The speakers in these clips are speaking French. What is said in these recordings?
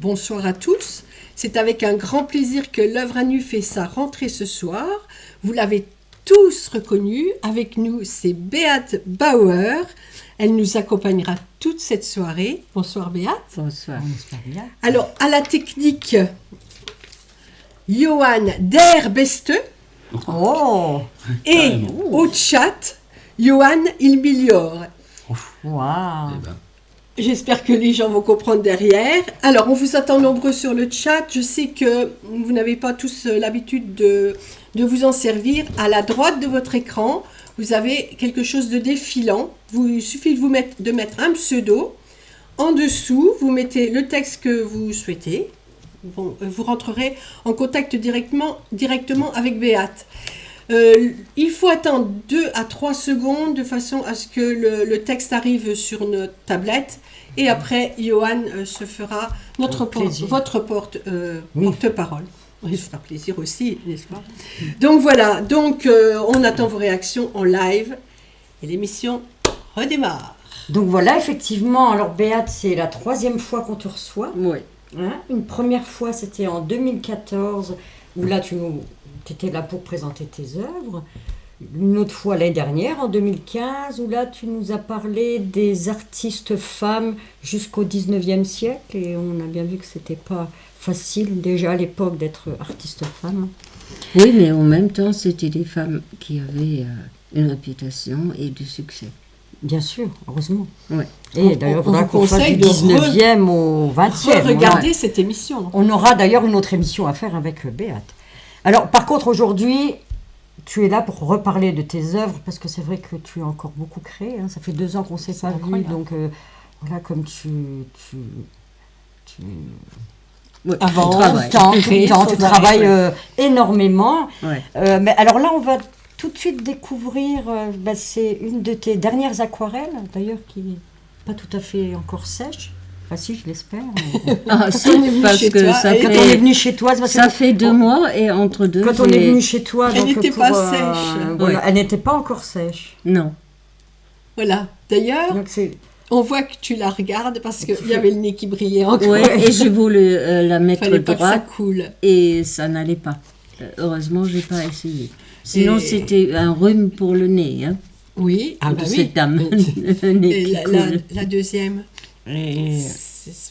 bonsoir à tous. C'est avec un grand plaisir que l'œuvre à nu fait sa rentrée ce soir. Vous l'avez tous reconnu. Avec nous, c'est Beate Bauer. Elle nous accompagnera toute cette soirée. Bonsoir Beate. Bonsoir. Alors, à la technique, Johan Derbeste. Oh. Et au chat, Johan Ilmilior. Waouh. J'espère que les gens vont comprendre derrière. Alors, on vous attend nombreux sur le chat. Je sais que vous n'avez pas tous l'habitude de vous en servir. À la droite de votre écran, vous avez quelque chose de défilant. Il suffit de mettre un pseudo. En dessous, vous mettez le texte que vous souhaitez. Bon, vous rentrerez en contact directement avec Beate. Il faut attendre 2 à 3 secondes de façon à ce que le texte arrive sur notre tablette et après Johan se fera votre porte-parole. Il se fera plaisir aussi, n'est-ce pas? Donc voilà, on attend vos réactions en live et l'émission redémarre. Donc voilà, effectivement, alors Beate, c'est la 3e fois qu'on te reçoit. Oui. Hein, une première fois, c'était en 2014, où là, tu étais là pour présenter tes œuvres. Une autre fois l'année dernière, en 2015, où là, tu nous as parlé des artistes femmes jusqu'au 19e siècle. Et on a bien vu que c'était pas facile, déjà à l'époque, d'être artiste femme. Oui, mais en même temps, c'était des femmes qui avaient une réputation et du succès. Bien sûr, heureusement. Ouais. Et d'ailleurs, il faudra qu'on fasse du 19e au 20e. Regardez cette émission. On aura d'ailleurs une autre émission à faire avec Beate. Alors, par contre, aujourd'hui, tu es là pour reparler de tes œuvres, parce que c'est vrai que tu as encore beaucoup créé. Hein. Ça fait 2 ans qu'on ne s'est pas vu, donc voilà, comme tu travailles énormément. Ouais. Mais alors là, on va tout de suite découvrir, c'est une de tes dernières aquarelles, d'ailleurs, qui n'est pas tout à fait encore sèche. Enfin, si, je l'espère. Ah, si, parce que ça quand on est venu chez toi, ça fait 2 mois et entre deux. Quand on est venu chez toi, elle n'était pas sèche. Voilà, elle n'était pas encore sèche. Non. Voilà. D'ailleurs, on voit que tu la regardes parce qu'il y avait le nez qui brillait encore. Oui, et j'ai voulu la mettre Fallait pas droite que ça coule. Et ça n'allait pas. Heureusement, j'ai pas essayé. Sinon, c'était un rhume pour le nez. Hein, oui, de cette dame. Et la deuxième. Et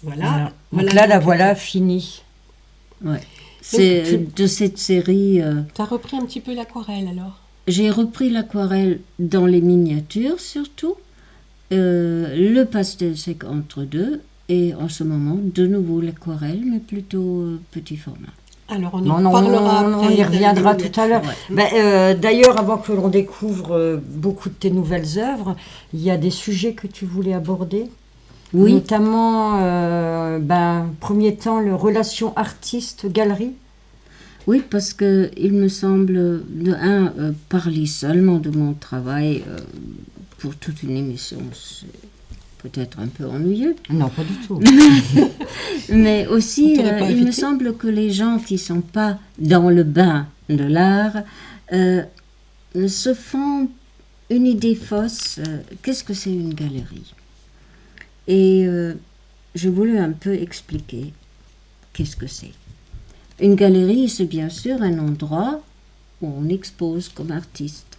voilà. Donc là, la voilà finie. Ouais. C'est de cette série. Tu as repris un petit peu l'aquarelle alors? J'ai repris l'aquarelle dans les miniatures surtout, le pastel sec entre deux, et en ce moment, de nouveau l'aquarelle, mais plutôt petit format. Alors on en parlera après. On y reviendra tout à l'heure. Ouais. D'ailleurs, avant que l'on découvre beaucoup de tes nouvelles œuvres, il y a des sujets que tu voulais aborder. Oui. Notamment, premier temps, le relation artiste-galerie. Oui, parce que il me semble, parler seulement de mon travail pour toute une émission, c'est peut-être un peu ennuyeux. Non, pas du tout. Mais aussi, il me semble que les gens qui ne sont pas dans le bain de l'art se font une idée fausse. Qu'est-ce que c'est une galerie? Et je voulais un peu expliquer qu'est-ce que c'est. Une galerie, c'est bien sûr un endroit où on expose comme artiste.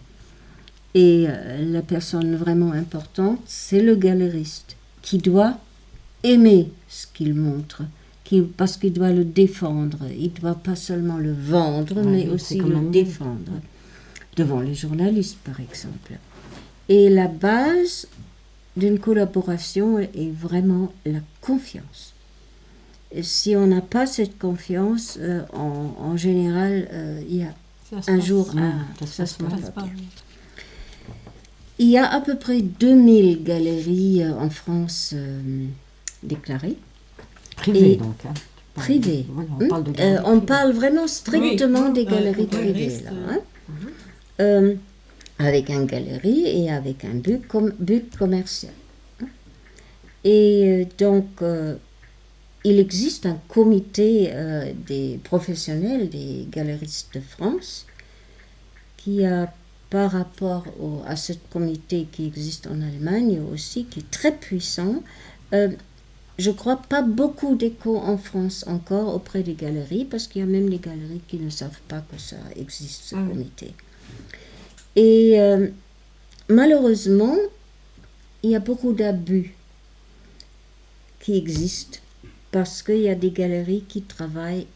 Et la personne vraiment importante, c'est le galeriste, qui doit aimer ce qu'il montre, parce qu'il doit le défendre. Il ne doit pas seulement le vendre, mais aussi le défendre. Devant les journalistes, par exemple. Et la base d'une collaboration est vraiment la confiance. Et si on n'a pas cette confiance, en général, il y a un jour ça se passe pas. Il y a à peu près 2000 galeries en France déclarées. Privées, donc. Hein. Privées. Voilà, on parle vraiment strictement des galeries privées. Là, hein. Avec une galerie et avec un but commercial. Et donc, il existe un comité des professionnels, des galeristes de France, qui a, par rapport à ce comité qui existe en Allemagne aussi, qui est très puissant, je crois, pas beaucoup d'écho en France encore auprès des galeries, parce qu'il y a même des galeries qui ne savent pas que ça existe, ce comité. Et malheureusement, il y a beaucoup d'abus qui existent, parce qu'il y a des galeries qui travaillent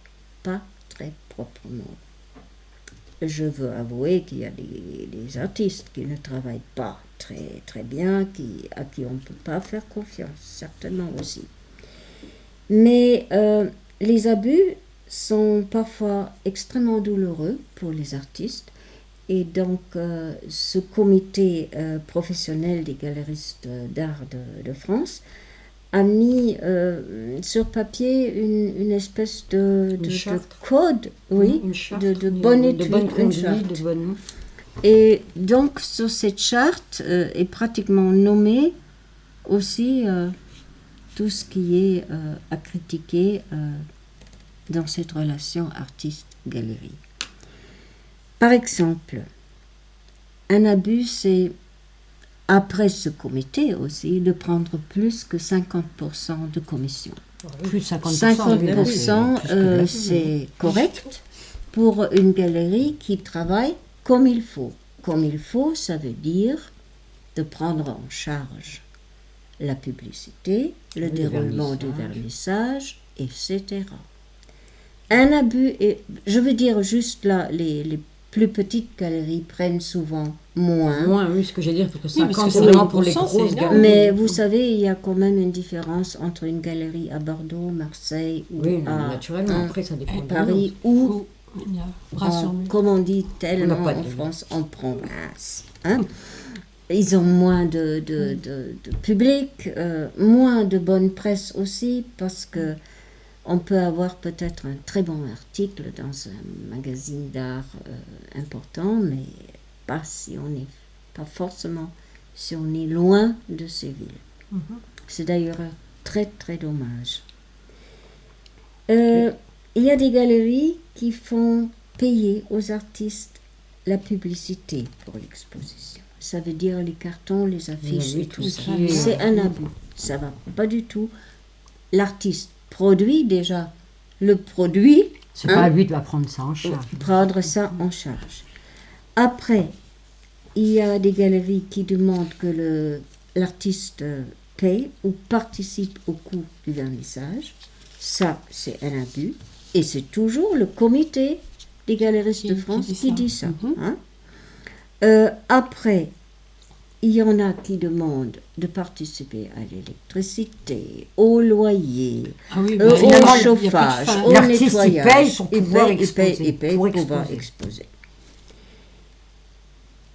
pas très proprement. Je veux avouer qu'il y a des artistes qui ne travaillent pas très, très bien, à qui on ne peut pas faire confiance, certainement aussi. Mais les abus sont parfois extrêmement douloureux pour les artistes, et donc ce comité professionnel des galeristes d'art de France a mis sur papier une espèce de code, oui, de bonne étude, une charte. Et donc, sur cette charte est pratiquement nommé aussi tout ce qui est à critiquer dans cette relation artiste-galerie. Par exemple, un abus, c'est, après ce comité aussi, de prendre plus que 50% de commission. Plus de 50%, 50% c'est correct pour une galerie qui travaille comme il faut. Comme il faut, ça veut dire de prendre en charge la publicité, le déroulement du vernissage, etc. Un abus, je veux dire juste là, les plus petites galeries prennent souvent moins. Moins, oui, ce que j'ai dit, parce que 50, c'est vraiment pour les grosses galeries. Mais vous savez, il y a quand même une différence entre une galerie à Bordeaux, Marseille ou naturellement, après, ça dépend Paris ou comme on dit tellement en France, en province. Hein? Ils ont moins de public, moins de bonne presse aussi, parce que on peut avoir peut-être un très bon article dans un magazine d'art important, mais pas forcément si on est loin de ces villes. C'est d'ailleurs très très dommage. Il y a des galeries qui font payer aux artistes la publicité pour l'exposition. Ça veut dire les cartons, les affiches et tout ça. C'est un abus. Ça va pas du tout. L'artiste produit déjà le produit. C'est pas à lui de la prendre ça en charge. Prendre ça en charge. Après, il y a des galeries qui demandent que l'artiste paye ou participe au coût du vernissage. Ça, c'est un abus. Et c'est toujours le comité des galeristes de France qui dit ça. Hein? Après, il y en a qui demandent de participer à l'électricité, au loyer, au chauffage, au nettoyage. Il paye pour pouvoir exposer.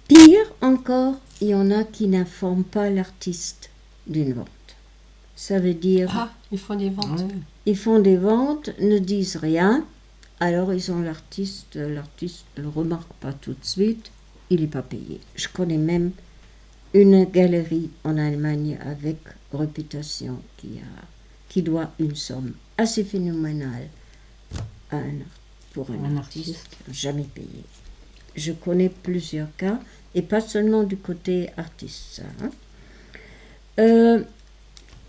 Pire encore, il y en a qui n'informent pas l'artiste d'une vente. Ça veut dire... ils font des ventes. Ils font des ventes, ne disent rien, alors ils ont l'artiste ne le remarque pas tout de suite, il n'est pas payé. Je connais même une galerie en Allemagne avec réputation qui doit une somme assez phénoménale pour un artiste jamais payé. Je connais plusieurs cas, et pas seulement du côté artiste.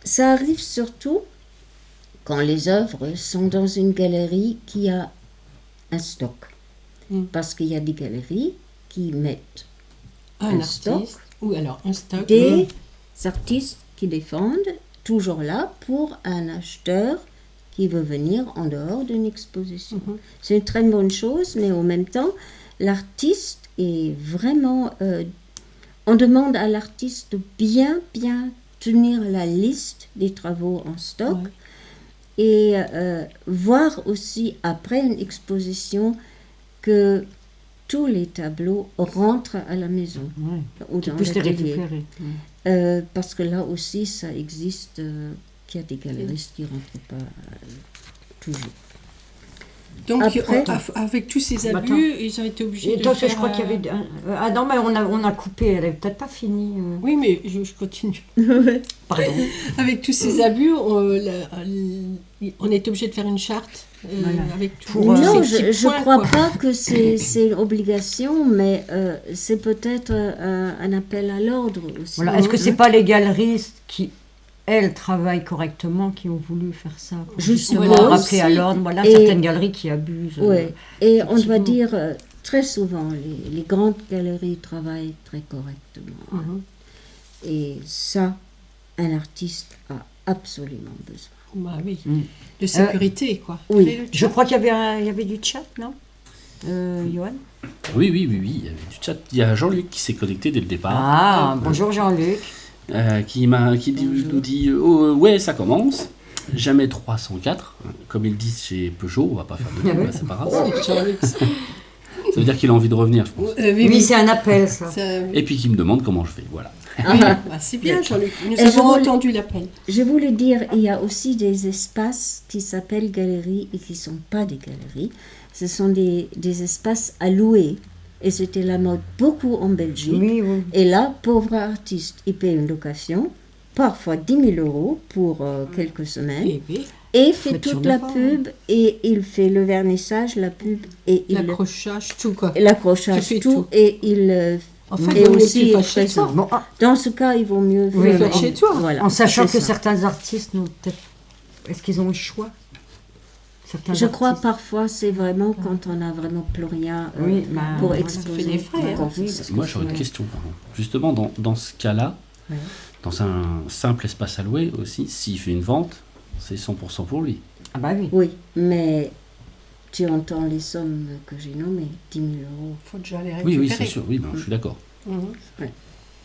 Ça arrive surtout quand les œuvres sont dans une galerie qui a un stock. Parce qu'il y a des galeries qui mettent un stock, ou alors un stock des artistes qui défendent, toujours là pour un acheteur qui veut venir en dehors d'une exposition. C'est une très bonne chose, mais en même temps, l'artiste est vraiment... on demande à l'artiste de bien tenir la liste des travaux en stock et voir aussi après une exposition que tous les tableaux rentrent à la maison ou dans l'atelier. Parce que là aussi ça existe qu'il y a des galeristes qui ne rentrent pas toujours. Donc, avec tous ces abus, ils ont été obligés de faire... Je crois qu'il y avait... Ah non, mais on a coupé, elle n'avait peut-être pas fini. Oui, mais je continue. Pardon. Avec tous ces abus, on est obligé de faire une charte. Avec tout, non, je ne crois pas que c'est une obligation, mais c'est peut-être un appel à l'ordre aussi. Voilà. Est-ce que ce n'est pas les galeristes qui elles travaillent correctement qui ont voulu faire ça. Justement, rappeler à l'ordre, voilà, et, certaines galeries qui abusent. Ouais. Et on doit dire, très souvent, les grandes galeries travaillent très correctement. Et ça, un artiste a absolument besoin. Bah oui, de sécurité, quoi. Oui, je crois qu'il y avait du chat, non Johan? Oui, il y avait du chat. Il y a Jean-Luc qui s'est connecté dès le départ. Ah, bonjour Jean-Luc. Qui nous dit ouais, ça commence. Jamais 304. Comme ils disent chez Peugeot, on va pas faire de débat, c'est pas grave. Ça veut dire qu'il a envie de revenir, je pense. Oui, c'est un appel, ça. Et puis qu'il me demande comment je fais, voilà. C'est bien, Jean-Luc. Nous avons entendu l'appel. Je voulais dire, il y a aussi des espaces qui s'appellent galeries et qui ne sont pas des galeries. Ce sont des espaces à louer. Et c'était la mode beaucoup en Belgique. Oui. Et là, pauvre artiste, il paye une location, parfois 10 000 € pour quelques semaines. Et fait toute la pub, et il fait le vernissage, la pub, et l'accrochage, tout quoi. L'accrochage, tout, et il... Enfin, et aussi présent. Bon, dans ce cas, il vaut mieux faire chez toi. Voilà, en sachant que certains artistes n'ont peut-être... Est-ce qu'ils ont le choix? Je crois parfois c'est vraiment quand on n'a vraiment plus rien pour exposer des frais. Moi j'aurais une question. Justement dans ce cas-là, dans un simple espace à louer aussi, s'il fait une vente, c'est 100% pour lui. Ah bah oui. Oui, mais tu entends les sommes que j'ai nommées, 10 000 €. Faut déjà les récupérer. Oui, c'est sûr, oui, je suis d'accord.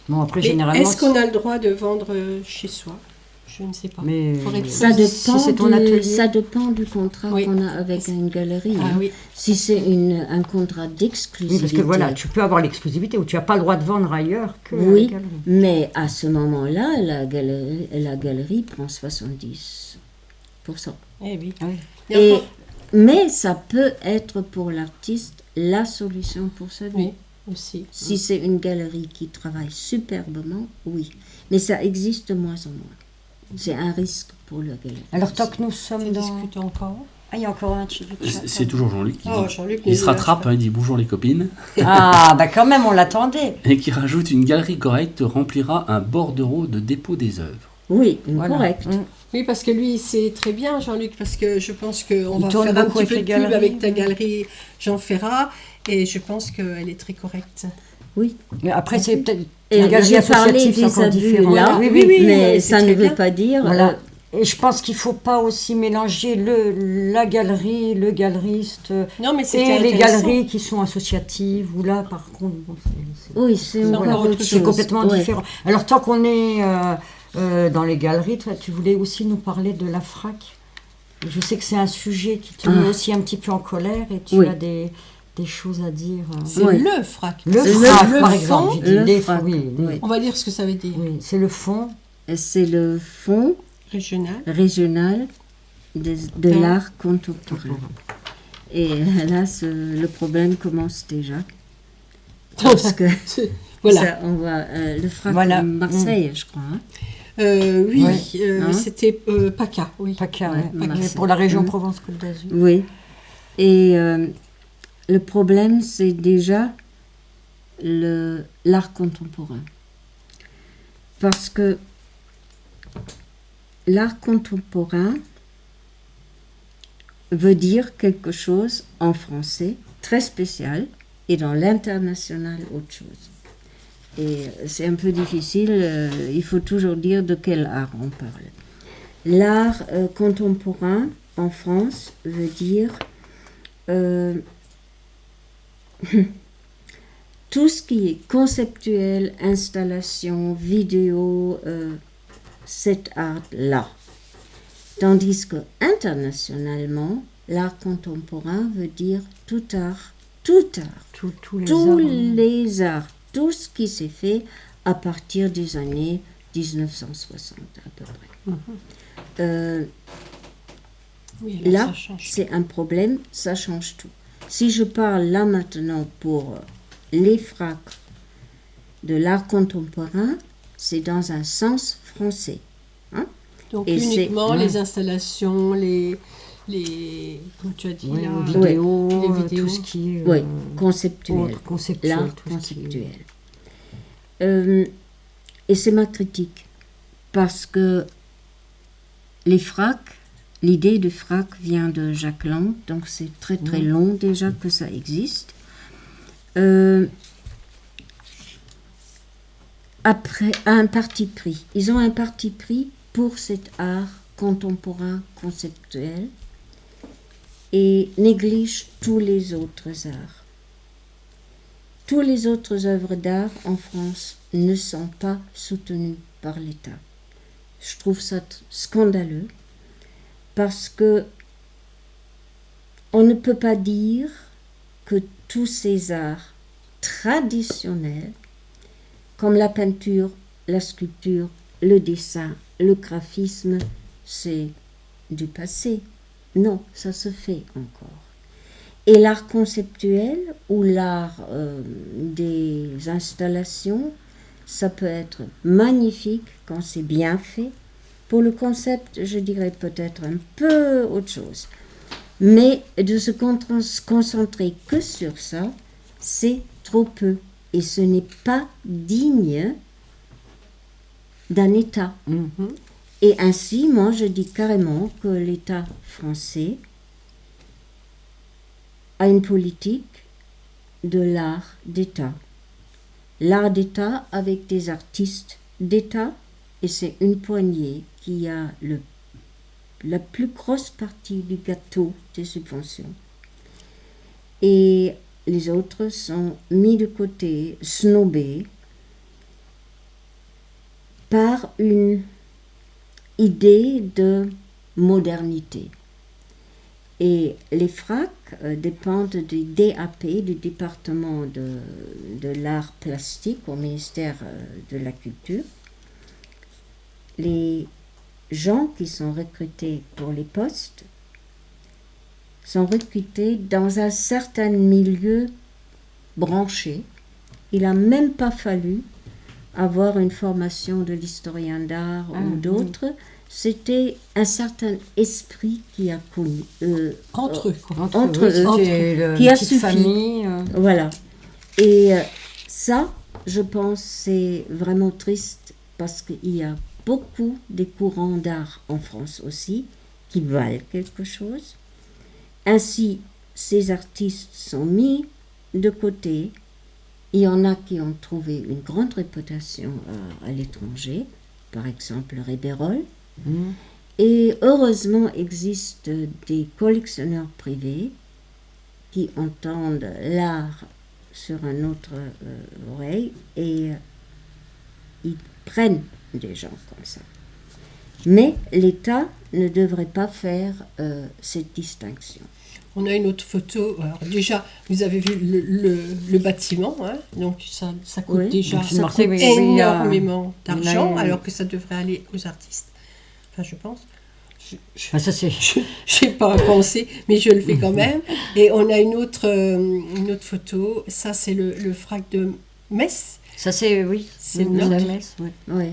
Bon, après, généralement... Est-ce qu'on a le droit de vendre chez soi? Je ne sais pas. Mais ça dépend, si ton atelier. Ça dépend du contrat qu'on a avec une galerie. Oui. Si c'est un contrat d'exclusivité. Oui, parce que voilà, tu peux avoir l'exclusivité ou tu n'as pas le droit de vendre ailleurs que la galerie. Mais à ce moment-là, la galerie prend 70%. Oui. Mais ça peut être pour l'artiste la solution pour sa vie. Oui, aussi. Si c'est une galerie qui travaille superbement, oui. Mais ça existe de moins en moins. C'est un risque pour la galerie. Alors, tant que nous sommes dans... discute encore. Ah, il y a encore un chat. C'est toujours Jean-Luc qui dit. Jean-Luc, il se rattrape, il dit bonjour les copines. Ah, bah quand même, on l'attendait. Et qui rajoute une galerie correcte remplira un bordereau de dépôt des œuvres. Oui, correct. Oui, parce que lui, c'est très bien, Jean-Luc, parce que je pense qu'on va faire un petit peu de pub avec ta galerie Jean Ferrat, et je pense qu'elle est très correcte. Oui. Mais après, c'est peut-être... Et j'ai parlé des abus là, mais ça ne veut pas dire... Voilà. Et je pense qu'il ne faut pas aussi mélanger la galerie, le galeriste et les galeries qui sont associatives, où là, par contre... c'est complètement différent. Alors, tant qu'on est dans les galeries, toi, tu voulais aussi nous parler de la FRAC. Je sais que c'est un sujet qui te met aussi un petit peu en colère, et tu as des choses à dire. C'est le FRAC. Le FRAC, par exemple. On va dire ce que ça veut dire. Oui, c'est le fonds. C'est le fonds régional de l'art contemporain. Et là, le problème commence déjà. Parce que ça, on va, le FRAC de Marseille, je crois. C'était PACA. PACA, pour la région Provence-Côte d'Azur. Oui. Et le problème, c'est déjà l'art contemporain. Parce que l'art contemporain veut dire quelque chose en français très spécial et dans l'international autre chose. Et c'est un peu difficile, il faut toujours dire de quel art on parle. L'art contemporain en France veut dire tout ce qui est conceptuel, installation, vidéo, cet art-là. Tandis que internationalement, l'art contemporain veut dire tout art, tous les arts, tout ce qui s'est fait à partir des années 1960 à peu près. Là, c'est un problème, ça change tout. Si je parle là maintenant pour les FRAC de l'art contemporain, c'est dans un sens français. Donc uniquement les installations, les comme tu as dit, les vidéos, tout ce qui est conceptuel. L'art conceptuel. Et c'est ma critique. Parce que les fracs, l'idée du frac vient de Jacques Lang, donc c'est très très long déjà que ça existe. Après, un parti pris. Ils ont un parti pris pour cet art contemporain conceptuel et négligent tous les autres arts. Tous les autres œuvres d'art en France ne sont pas soutenues par l'État. Je trouve ça scandaleux parce que on ne peut pas dire que tous ces arts traditionnels, comme la peinture, la sculpture, le dessin, le graphisme, c'est du passé. Non, ça se fait encore. Et l'art conceptuel ou l'art des installations, ça peut être magnifique quand c'est bien fait. Pour le concept, je dirais peut-être un peu autre chose. Mais de se concentrer que sur ça, c'est trop peu. Et ce n'est pas digne d'un État. Et ainsi, moi, je dis carrément que l'État français a une politique de l'art d'État. L'art d'État avec des artistes d'État, et c'est une poignée qui a la plus grosse partie du gâteau des subventions. Et les autres sont mis de côté, snobés, par une idée de modernité. Et les FRAC dépendent du DAP, du département de l'art plastique au ministère de la Culture. Les gens qui sont recrutés pour les postes sont recrutés dans un certain milieu branché. Il n'a même pas fallu avoir une formation de l'historien d'art ou d'autres. C'était un certain esprit qui a connu entre eux, qui a suffi. Famille, Voilà. Et ça, je pense, c'est vraiment triste parce qu'il y a beaucoup de courants d'art en France aussi qui valent quelque chose. Ainsi, ces artistes sont mis de côté. Il y en a qui ont trouvé une grande réputation à l'étranger, par exemple Rébérol. Et heureusement, existent des collectionneurs privés qui entendent l'art sur un autre oreille et ils prennent des gens comme ça. Mais l'État ne devrait pas faire cette distinction. On a une autre photo. Alors déjà, vous avez vu le bâtiment, hein, donc ça coûte déjà énormément d'argent, alors que ça devrait aller aux artistes. Enfin, je pense. Je n'ai pas pensé, mais je le fais quand même. Et on a une autre photo. Ça, c'est le frac de Metz. Ça, c'est de Metz, oui.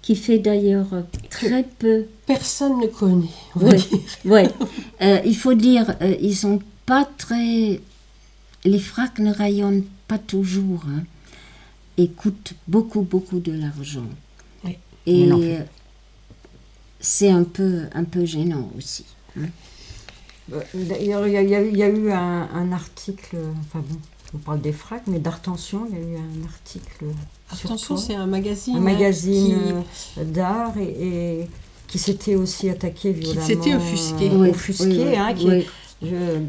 Qui fait d'ailleurs très peu. Personne ne connaît. Oui. Il faut dire, ils sont pas très. Les fracs ne rayonnent pas toujours, hein, et coûtent beaucoup de l'argent. Oui. Et c'est un peu gênant aussi. Hein. D'ailleurs, il y a eu un article. Enfin bon, on parle des fracs, mais d'Artention, il y a eu un article. Attention, c'est un magazine. Un magazine d'art et qui s'était aussi attaqué violemment. Qui s'était offusqué. Offusqué, hein,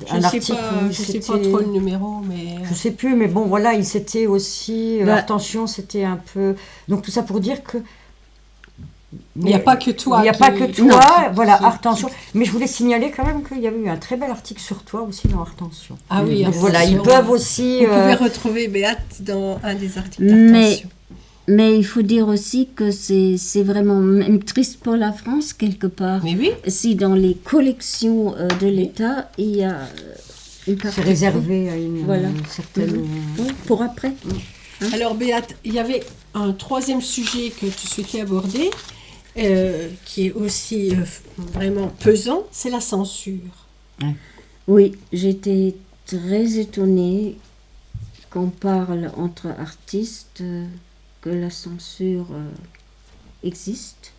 un article. Je sais pas trop le numéro, mais. Je sais plus, mais bon, voilà, il s'était aussi. Attention, c'était un peu. Donc tout ça pour dire que. Il n'y a pas que toi. Il n'y a pas que toi, voilà, Artention. Mais je voulais signaler quand même qu'il y a eu un très bel article sur toi aussi dans Artention. Ah oui, donc voilà, ils peuvent aussi. Vous pouvez retrouver Béate dans un des articles d'Artention. Mais il faut dire aussi que c'est vraiment même triste pour la France, quelque part. Mais oui. Si dans les collections de l'État, il y a une partie. C'est réservé à une certaine. Oui, pour après. Hein? Alors, Béate, il y avait un troisième sujet que tu souhaitais aborder, qui est aussi vraiment pesant, c'est la censure. Oui, j'étais très étonnée qu'on parle entre artistes que la censure existe.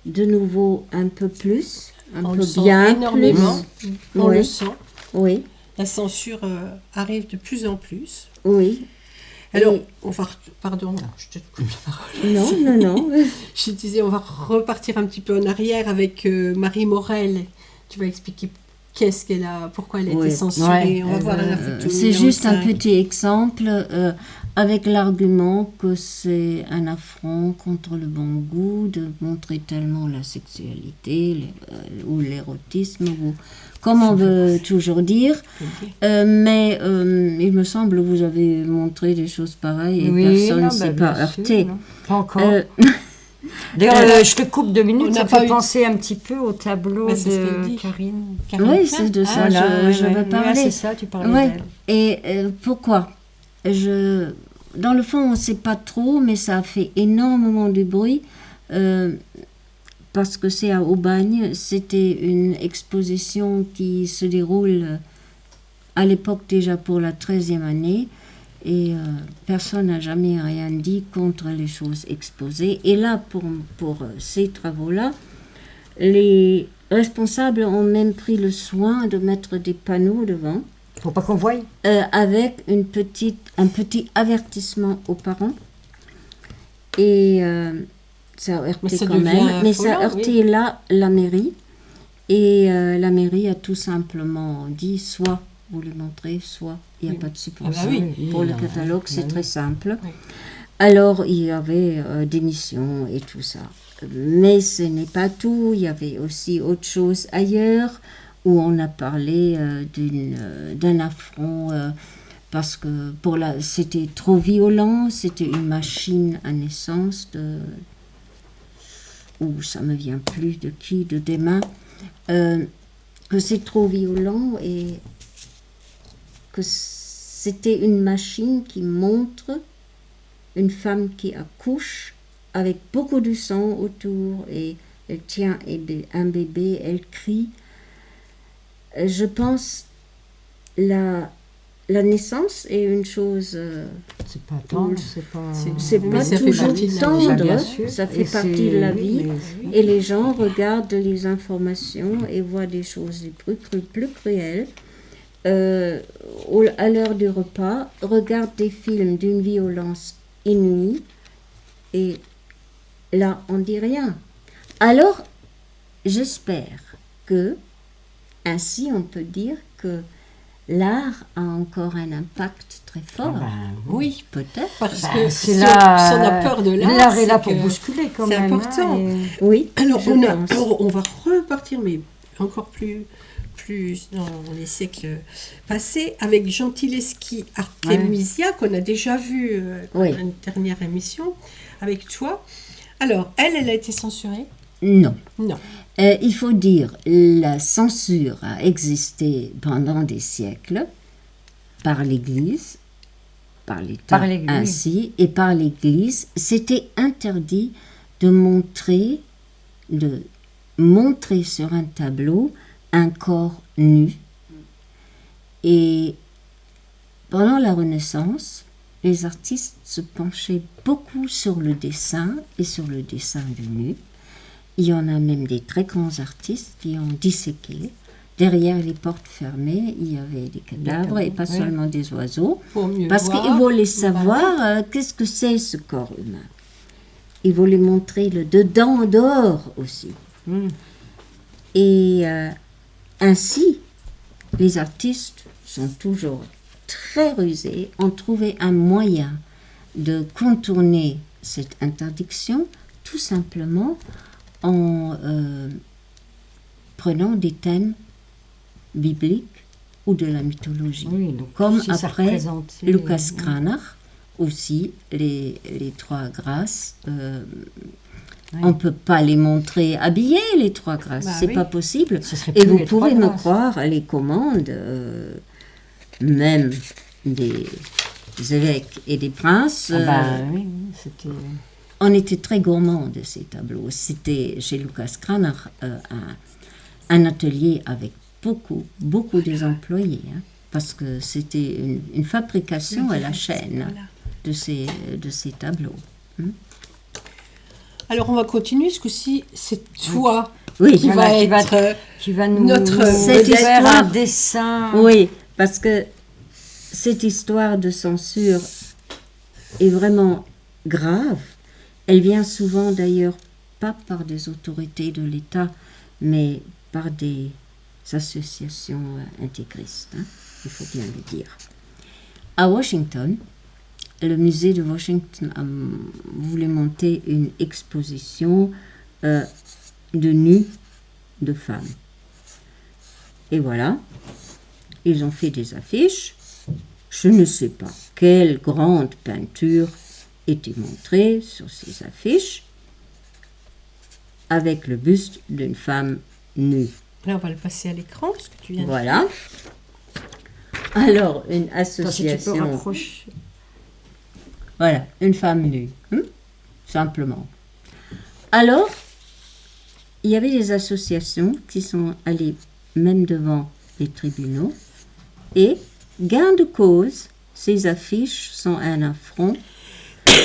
de nouveau un peu plus, un On peu le sent bien énormément. plus. On Oui. le sent. Oui, La censure arrive de plus en plus. oui. Alors, Et- on va... Pardon, je te coupe la parole. Non, non, non. Je disais, on va repartir un petit peu en arrière avec Marie Morel. Tu vas expliquer qu'est-ce qu'elle a, pourquoi elle a Oui. été censurée. Ouais. On va voir la photo. C'est numéro juste un 5. petit exemple avec l'argument que c'est un affront contre le bon goût de montrer tellement la sexualité ou l'érotisme ou comme on veut toujours dire. Mais il me semble que vous avez montré des choses pareilles et personne ne s'est pas heurté. Pas encore. Euh, D'ailleurs, je te coupe 2 minutes, on ça n'a me pas fait eu- penser un petit peu au tableau Mais c'est ce qu'elle de dit. Karine. Oui, c'est de ça Voilà, je veux parler. c'est ça, tu parlais Ouais. d'elle. Et pourquoi Dans le fond, on ne sait pas trop, mais ça a fait énormément de bruit parce que c'est à Aubagne. C'était une exposition qui se déroule à l'époque déjà pour la 13e année. Et personne n'a jamais rien dit contre les choses exposées. Et là, pour ces travaux-là, les responsables ont même pris le soin de mettre des panneaux devant Faut pas qu'on voie. avec un petit avertissement aux parents. Et ça a heurté Mais ça quand même. devient Mais ça a affolant, heurté là la mairie. Et la mairie a tout simplement dit soit vous le montrez, soit il n'y a Oui. pas de subvention. Ah bah oui. Pour le non, catalogue, c'est oui. très simple. Oui. Alors, il y avait des missions et tout ça. Mais ce n'est pas tout. Il y avait aussi autre chose ailleurs où on a parlé d'un affront parce que c'était trop violent. C'était une machine à naissance ça me vient plus de qui, de des mains, que c'est trop violent et que c'était une machine qui montre une femme qui accouche avec beaucoup de sang autour et elle tient un bébé, elle crie. Je pense la naissance est une chose, C'est pas tendre, c'est pas... c'est Mais pas ça fait toujours partie de la vie. tendre, Bien sûr. ça Et fait partie c'est- de la oui, vie. mais- Et les gens regardent les informations et voient des choses plus cruelles. À l'heure du repas, regardent des films d'une violence inouïe et là, on dit rien. Alors, j'espère que, ainsi on peut dire que l'art a encore un impact très fort. Ah ben, Oui, Peut-être. parce Ben, que c'est si là, on a peur de l'art, l'art est c'est là pour que bousculer quand c'est même. important. Oui, Alors, je pense. on va repartir, mais encore plus dans les siècles passés, avec Gentileschi Artemisia, qu'on a déjà vu Oui. dans une dernière émission, avec toi. Alors, elle a été censurée? Non. Non. Il faut dire, la censure a existé pendant des siècles par l'Église, par l'État Par l'Église. ainsi, et par l'Église. C'était interdit de montrer sur un tableau un corps nu. Et pendant la Renaissance, les artistes se penchaient beaucoup sur le dessin et sur le dessin du nu. Il y en a même des très grands artistes qui ont disséqué. Derrière les portes fermées, il y avait des cadavres et pas oui. seulement des oiseaux. Pour mieux Parce voir. qu'ils voulaient savoir qu'est-ce que c'est ce corps humain. Ils voulaient montrer le dedans dehors aussi. Mm. Et ainsi, les artistes sont toujours très rusés, ont trouvé un moyen de contourner cette interdiction, tout simplement en prenant des thèmes bibliques ou de la mythologie. Oui, donc, Comme si ça après représentait, Lucas oui. Cranach, aussi les trois grâces. Oui. On ne peut pas les montrer habillés, les trois grâces, Bah c'est oui. pas possible. Ce serait Et plus vous les pouvez trois me grâces. croire, les commandes, même des évêques et des princes, Ah bah, oui, c'était... on était très gourmands de ces tableaux. C'était chez Lucas Cranach un atelier avec beaucoup des employés, hein, parce que c'était une fabrication à la chaîne Voilà. de ces tableaux. Alors on va continuer, ce coup-ci, c'est toi Oui, qui va être qui va nous cette faire histoire. un dessin. Oui, parce que cette histoire de censure est vraiment grave. Elle vient souvent d'ailleurs pas par des autorités de l'État, mais par des associations intégristes, hein, il faut bien le dire. À Washington, le musée de Washington voulait monter une exposition de nus de femmes. Et voilà, ils ont fait des affiches. Je ne sais pas quelle grande peinture était montrée sur ces affiches avec le buste d'une femme nue. Là, on va le passer à l'écran, ce que tu viens de Voilà. Alors, une Attends, si tu peux association. rapprocher. Voilà, une femme nue, simplement. Alors, il y avait des associations qui sont allées même devant les tribunaux et, gain de cause, ces affiches sont un affront,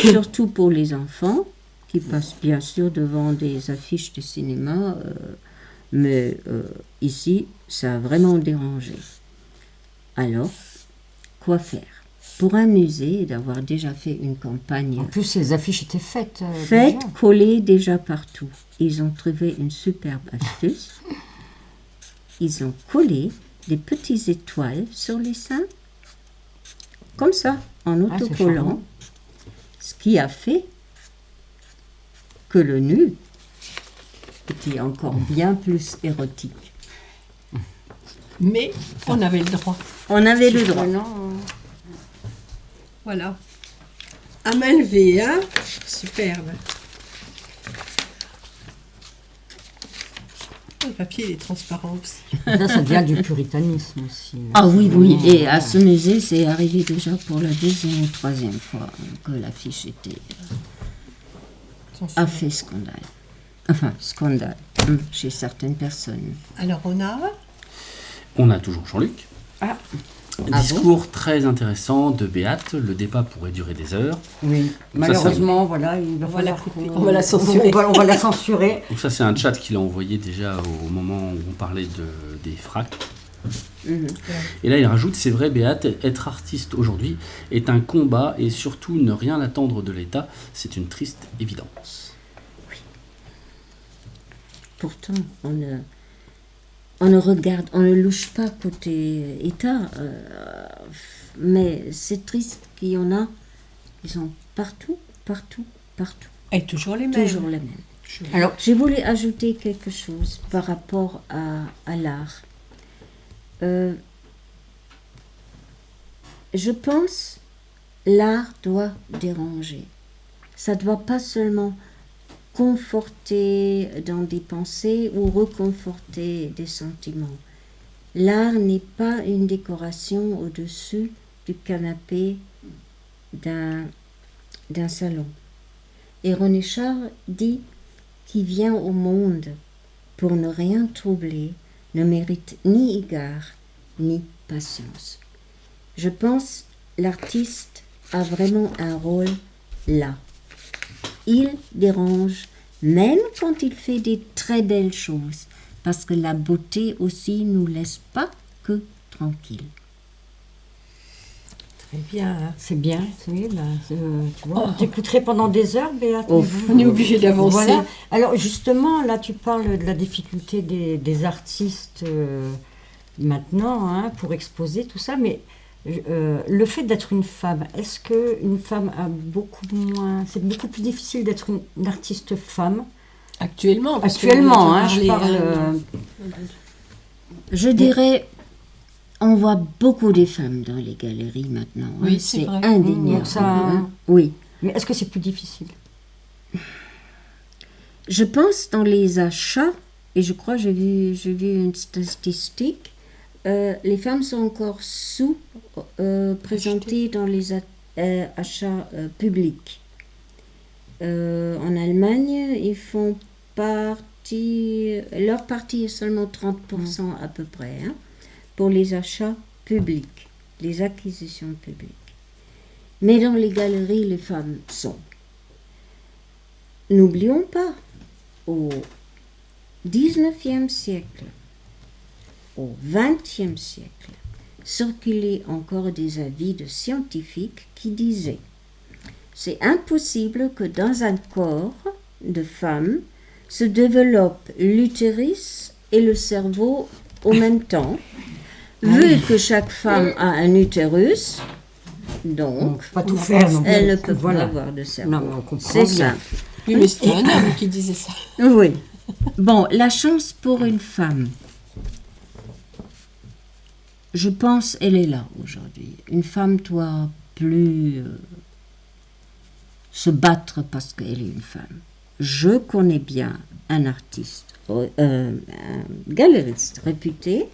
surtout pour les enfants qui passent bien sûr devant des affiches de cinéma, mais ici, ça a vraiment dérangé. Alors, quoi faire? Pour un musée, d'avoir déjà fait une campagne En plus, les affiches étaient faites. faites, déjà. collées déjà partout. Ils ont trouvé une superbe astuce. Ils ont collé des petites étoiles sur les seins, comme ça, en Ah, c'est autocollant, charmant. ce qui a fait que le nu était encore bien plus érotique. Mais on avait le droit. On avait le droit. Surprenant. Voilà. À main levée, hein. Superbe. Le papier, il est transparent aussi. Là, ça devient du puritanisme aussi. Ah oui, oui. Et à Voilà. ce musée, c'est arrivé déjà pour la deuxième ou troisième fois que l'affiche était a fait scandale. Enfin, scandale chez certaines personnes. Alors, On a toujours Jean-Luc. Ah. Ah Discours très intéressant de Béate. Le débat pourrait durer des heures. Oui, malheureusement, voilà, il va On va la falloir couper. qu'on- On va la censurer. On va la censurer. Donc ça, c'est un chat qu'il a envoyé déjà au moment où on parlait des fracs. Et là, il rajoute, c'est vrai, Béate, être artiste aujourd'hui est un combat et surtout ne rien attendre de l'État, c'est une triste évidence. Pourtant, on ne regarde, on ne louche pas côté État, mais c'est triste qu'il y en a, ils sont partout, partout, partout, Et toujours les mêmes. toujours les mêmes. Alors, J'ai voulu ajouter quelque chose par rapport à l'art. Je pense l'art doit déranger. Ça ne doit pas seulement conforter dans des pensées ou reconforter des sentiments. L'art n'est pas une décoration au-dessus du canapé d'un salon. Et René Char dit qui vient au monde pour ne rien troubler ne mérite ni égard ni patience. Je pense l'artiste a vraiment un rôle là. Il dérange même quand il fait des très belles choses, parce que la beauté aussi nous laisse pas que tranquilles. Très bien. Hein. c'est bien, oui, bah, tu vois, on t'écouterait pendant des heures, Béat. Oh, On est obligé d'avancer. Voilà. Alors justement, là, tu parles de la difficulté des artistes maintenant, hein, pour exposer tout ça, mais le fait d'être une femme, est-ce qu'une femme a beaucoup moins... C'est beaucoup plus difficile d'être une artiste femme? Actuellement. parce Actuellement, qu'on a hein, déjà je parlé, parle... Je dirais, on voit beaucoup de femmes dans les galeries maintenant. hein. Oui, c'est vrai. indéniable. Donc ça- hein. Oui. Mais est-ce que c'est plus difficile? Je pense dans les achats, et je crois j'ai vu une statistique, les femmes sont encore sous-présentées dans les achats publics. En Allemagne, ils font partie, leur partie est seulement 30% à peu près, hein, pour les achats publics, les acquisitions publiques. Mais dans les galeries, les femmes sont. n'oublions pas, au XIXe siècle, au XXe siècle, circulaient encore des avis de scientifiques qui disaient « C'est impossible que dans un corps de femme se développe l'utérus et le cerveau au même temps, vu que chaque femme a un utérus, donc pas tout faire, non plus. elle ne peut pas Voilà. avoir de cerveau. Non, mais on comprend C'est bien. simple. Oui, mais c'était un homme qui disait ça. Oui. Bon, la chance pour une femme, je pense, elle est là aujourd'hui. Une femme doit plus se battre parce qu'elle est une femme. Je connais bien un artiste, un galériste réputé,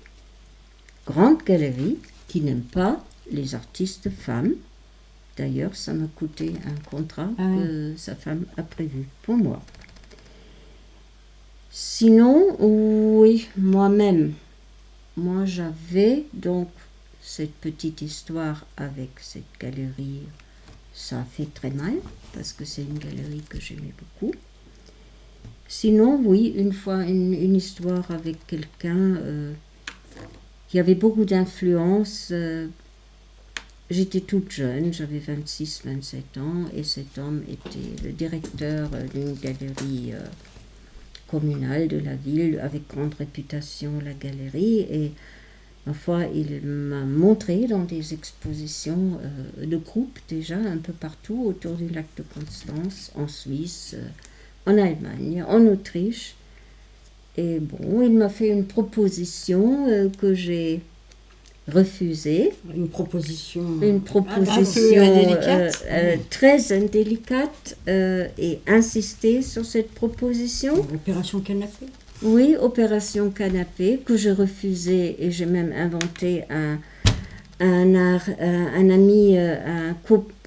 grande galerie, qui n'aime pas les artistes femmes. D'ailleurs, ça m'a coûté un contrat que sa femme a prévu pour moi. Sinon, oui, moi-même, moi j'avais donc cette petite histoire avec cette galerie. Ça a fait très mal, parce que c'est une galerie que j'aimais beaucoup. Sinon, oui, une fois, une histoire avec quelqu'un qui avait beaucoup d'influence. J'étais toute jeune, j'avais 26-27 ans, et cet homme était le directeur d'une galerie communale de la ville, avec grande réputation, la galerie, et ma foi, il m'a montré dans des expositions de groupe déjà, un peu partout, autour du lac de Constance, en Suisse, en Allemagne, en Autriche. Et bon, il m'a fait une proposition que j'ai refusée. Une proposition indélicate. Très indélicate, et insister sur cette proposition. Opération Canapé. Oui, opération Canapé, que j'ai refusée, et j'ai même inventé un ami, un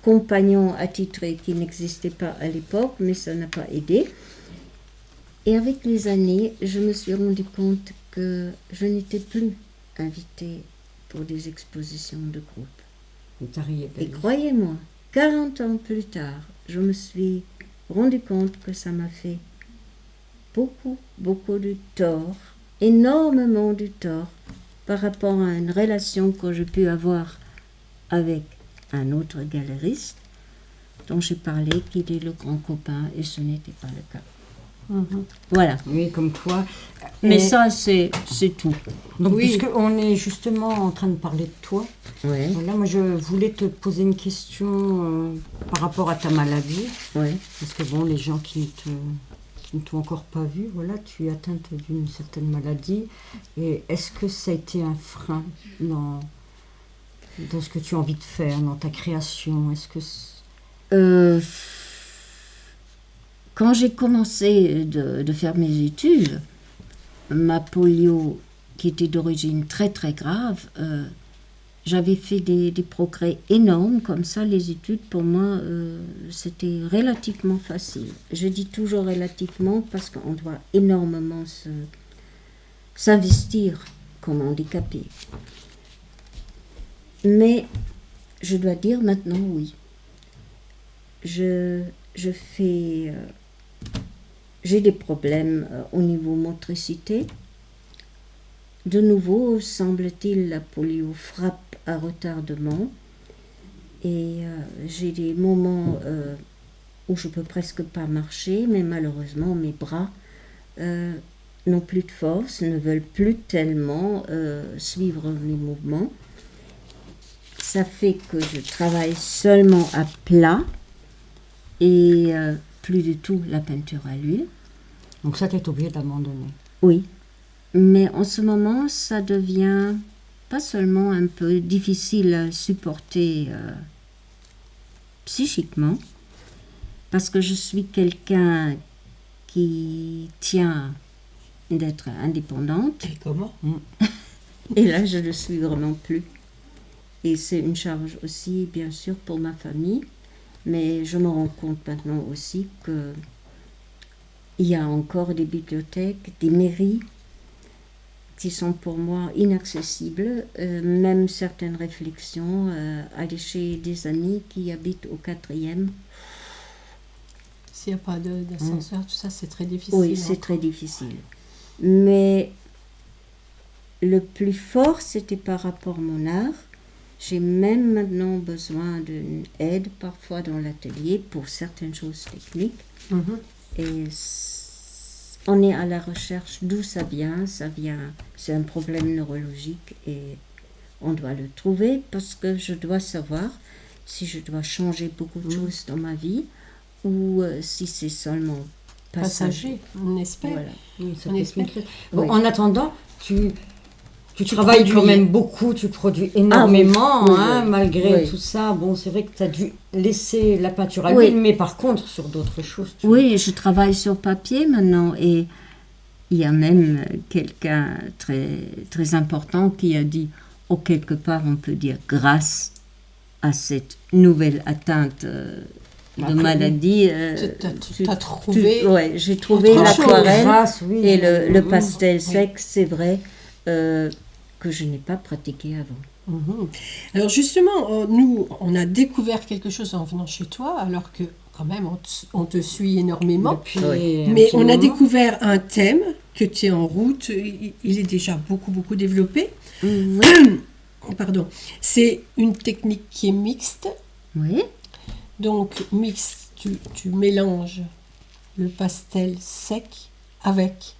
compagnon attitré qui n'existait pas à l'époque, mais ça n'a pas aidé. Et avec les années, je me suis rendu compte que je n'étais plus invitée pour des expositions de groupe. Et croyez-moi, 40 ans plus tard, je me suis rendu compte que ça m'a fait beaucoup de tort, énormément de tort, par rapport à une relation que j'ai pu avoir avec un autre galeriste, dont j'ai parlé, qu'il est le grand copain, et ce n'était pas le cas. Voilà. Oui, comme toi. Mais ça, c'est tout. Donc, oui. puisqu'on est justement en train de parler de toi, Ouais. voilà, moi je voulais te poser une question par rapport à ta maladie. Ouais. Parce que bon, les gens qui ne t'ont encore pas vu, voilà, tu es atteinte d'une certaine maladie. Et est-ce que ça a été un frein dans ce que tu as envie de faire, dans ta création? Est-ce que quand j'ai commencé de faire mes études, ma polio, qui était d'origine très très grave, j'avais fait des progrès énormes. Comme ça, les études, pour moi, c'était relativement facile. Je dis toujours relativement parce qu'on doit énormément s'investir comme handicapé. Mais je dois dire maintenant oui. J'ai des problèmes au niveau motricité. De nouveau, semble-t-il, la polio frappe à retardement. Et j'ai des moments où je peux presque pas marcher, mais malheureusement, mes bras n'ont plus de force, ne veulent plus tellement suivre mes mouvements. Ça fait que je travaille seulement à plat et plus du tout la peinture à l'huile. Donc ça, tu es obligé d'abandonner. Oui, mais en ce moment, ça devient pas seulement un peu difficile à supporter psychiquement, parce que je suis quelqu'un qui tient d'être indépendante. Et comment? Et là, je ne le suis vraiment plus. Et c'est une charge aussi, bien sûr, pour ma famille. Mais je me rends compte maintenant aussi qu'il y a encore des bibliothèques, des mairies qui sont pour moi inaccessibles. Même certaines réflexions, aller chez des amis qui habitent au 4e. s'il n'y a pas d'ascenseur, tout ça, c'est très difficile. Oui, c'est très difficile. Mais le plus fort, c'était par rapport à mon art. J'ai même maintenant besoin d'une aide parfois dans l'atelier pour certaines choses techniques. Et on est à la recherche d'où ça vient. C'est un problème neurologique et on doit le trouver parce que je dois savoir si je dois changer beaucoup de choses dans ma vie ou si c'est seulement passager. On espère. Voilà. Oui, ça On peut espère. expliquer. Bon, Oui. En attendant, tu travailles quand produis. même beaucoup, tu produis énormément, oui, hein, oui. malgré Oui. tout ça. Bon, c'est vrai que tu as dû laisser la peinture à Oui. l'huile, mais par contre, sur d'autres choses. Oui, je travaille sur papier maintenant et il y a même quelqu'un très, très important qui a dit, quelque part on peut dire grâce à cette nouvelle atteinte de maladie. T'as trouvé j'ai trouvé autre chose. l'aquarelle Grâce, oui. et le pastel Oui. sec, c'est vrai que je n'ai pas pratiqué avant. Alors justement, nous, on a découvert quelque chose en venant chez toi, alors que quand même, on te suit énormément. Depuis Oui. un Mais petit on a moment. découvert un thème que tu es en route. Il est déjà beaucoup, beaucoup développé. Pardon. C'est une technique qui est mixte. Oui, Donc, mixte, tu mélanges le pastel sec avec,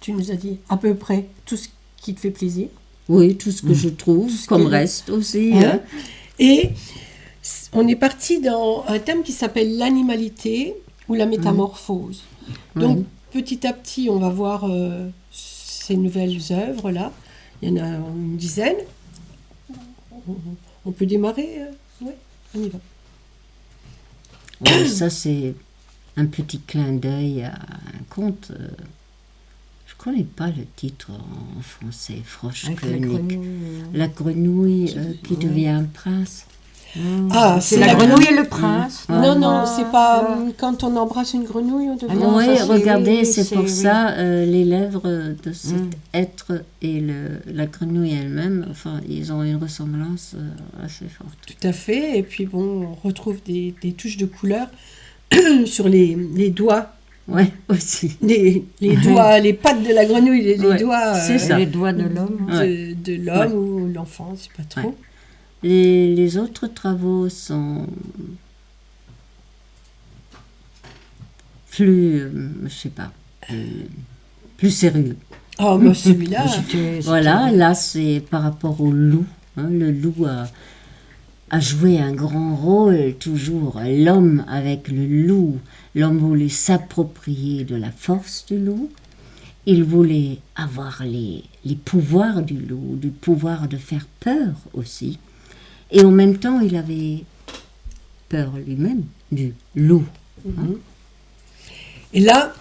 tu nous as dit, à peu près tout ce qui te fait plaisir. oui, tout ce que je trouve, ce comme qui- reste aussi. Hein. Et on est parti dans un thème qui s'appelle l'animalité ou la métamorphose. Donc, petit à petit, on va voir ces nouvelles œuvres-là. Il y en a une dizaine. On peut démarrer Oui, on y va. Ouais, ça, c'est un petit clin d'œil à un conte. Je ne connais pas le titre en français, Avec la Froschkönig. grenouille. La grenouille qui devient un prince. Ah, C'est la grenouille et le prince. Non, non, c'est pas quand on embrasse une grenouille, on devient... non, Oui, ça, c'est- regardez, oui, c'est c'est- pour oui. ça les lèvres de cet être et la grenouille elle-même, enfin, ils ont une ressemblance assez forte. Tout à fait. Et puis bon, on retrouve des touches de couleur sur les doigts. Ouais, aussi. Les doigts, les pattes de la grenouille, les Ouais, doigts c'est ça. Les doigts de l'homme. de l'homme ou l'enfant, c'est pas trop. Ouais. Les autres travaux sont plus, je sais pas, plus sérieux. Ah, bah celui-là, Voilà, là c'est par rapport au loup. Hein, le loup a joué un grand rôle toujours. L'homme avec le loup, l'homme voulait s'approprier de la force du loup. Il voulait avoir les pouvoirs du loup, du pouvoir de faire peur aussi. Et en même temps, il avait peur lui-même du loup. et là,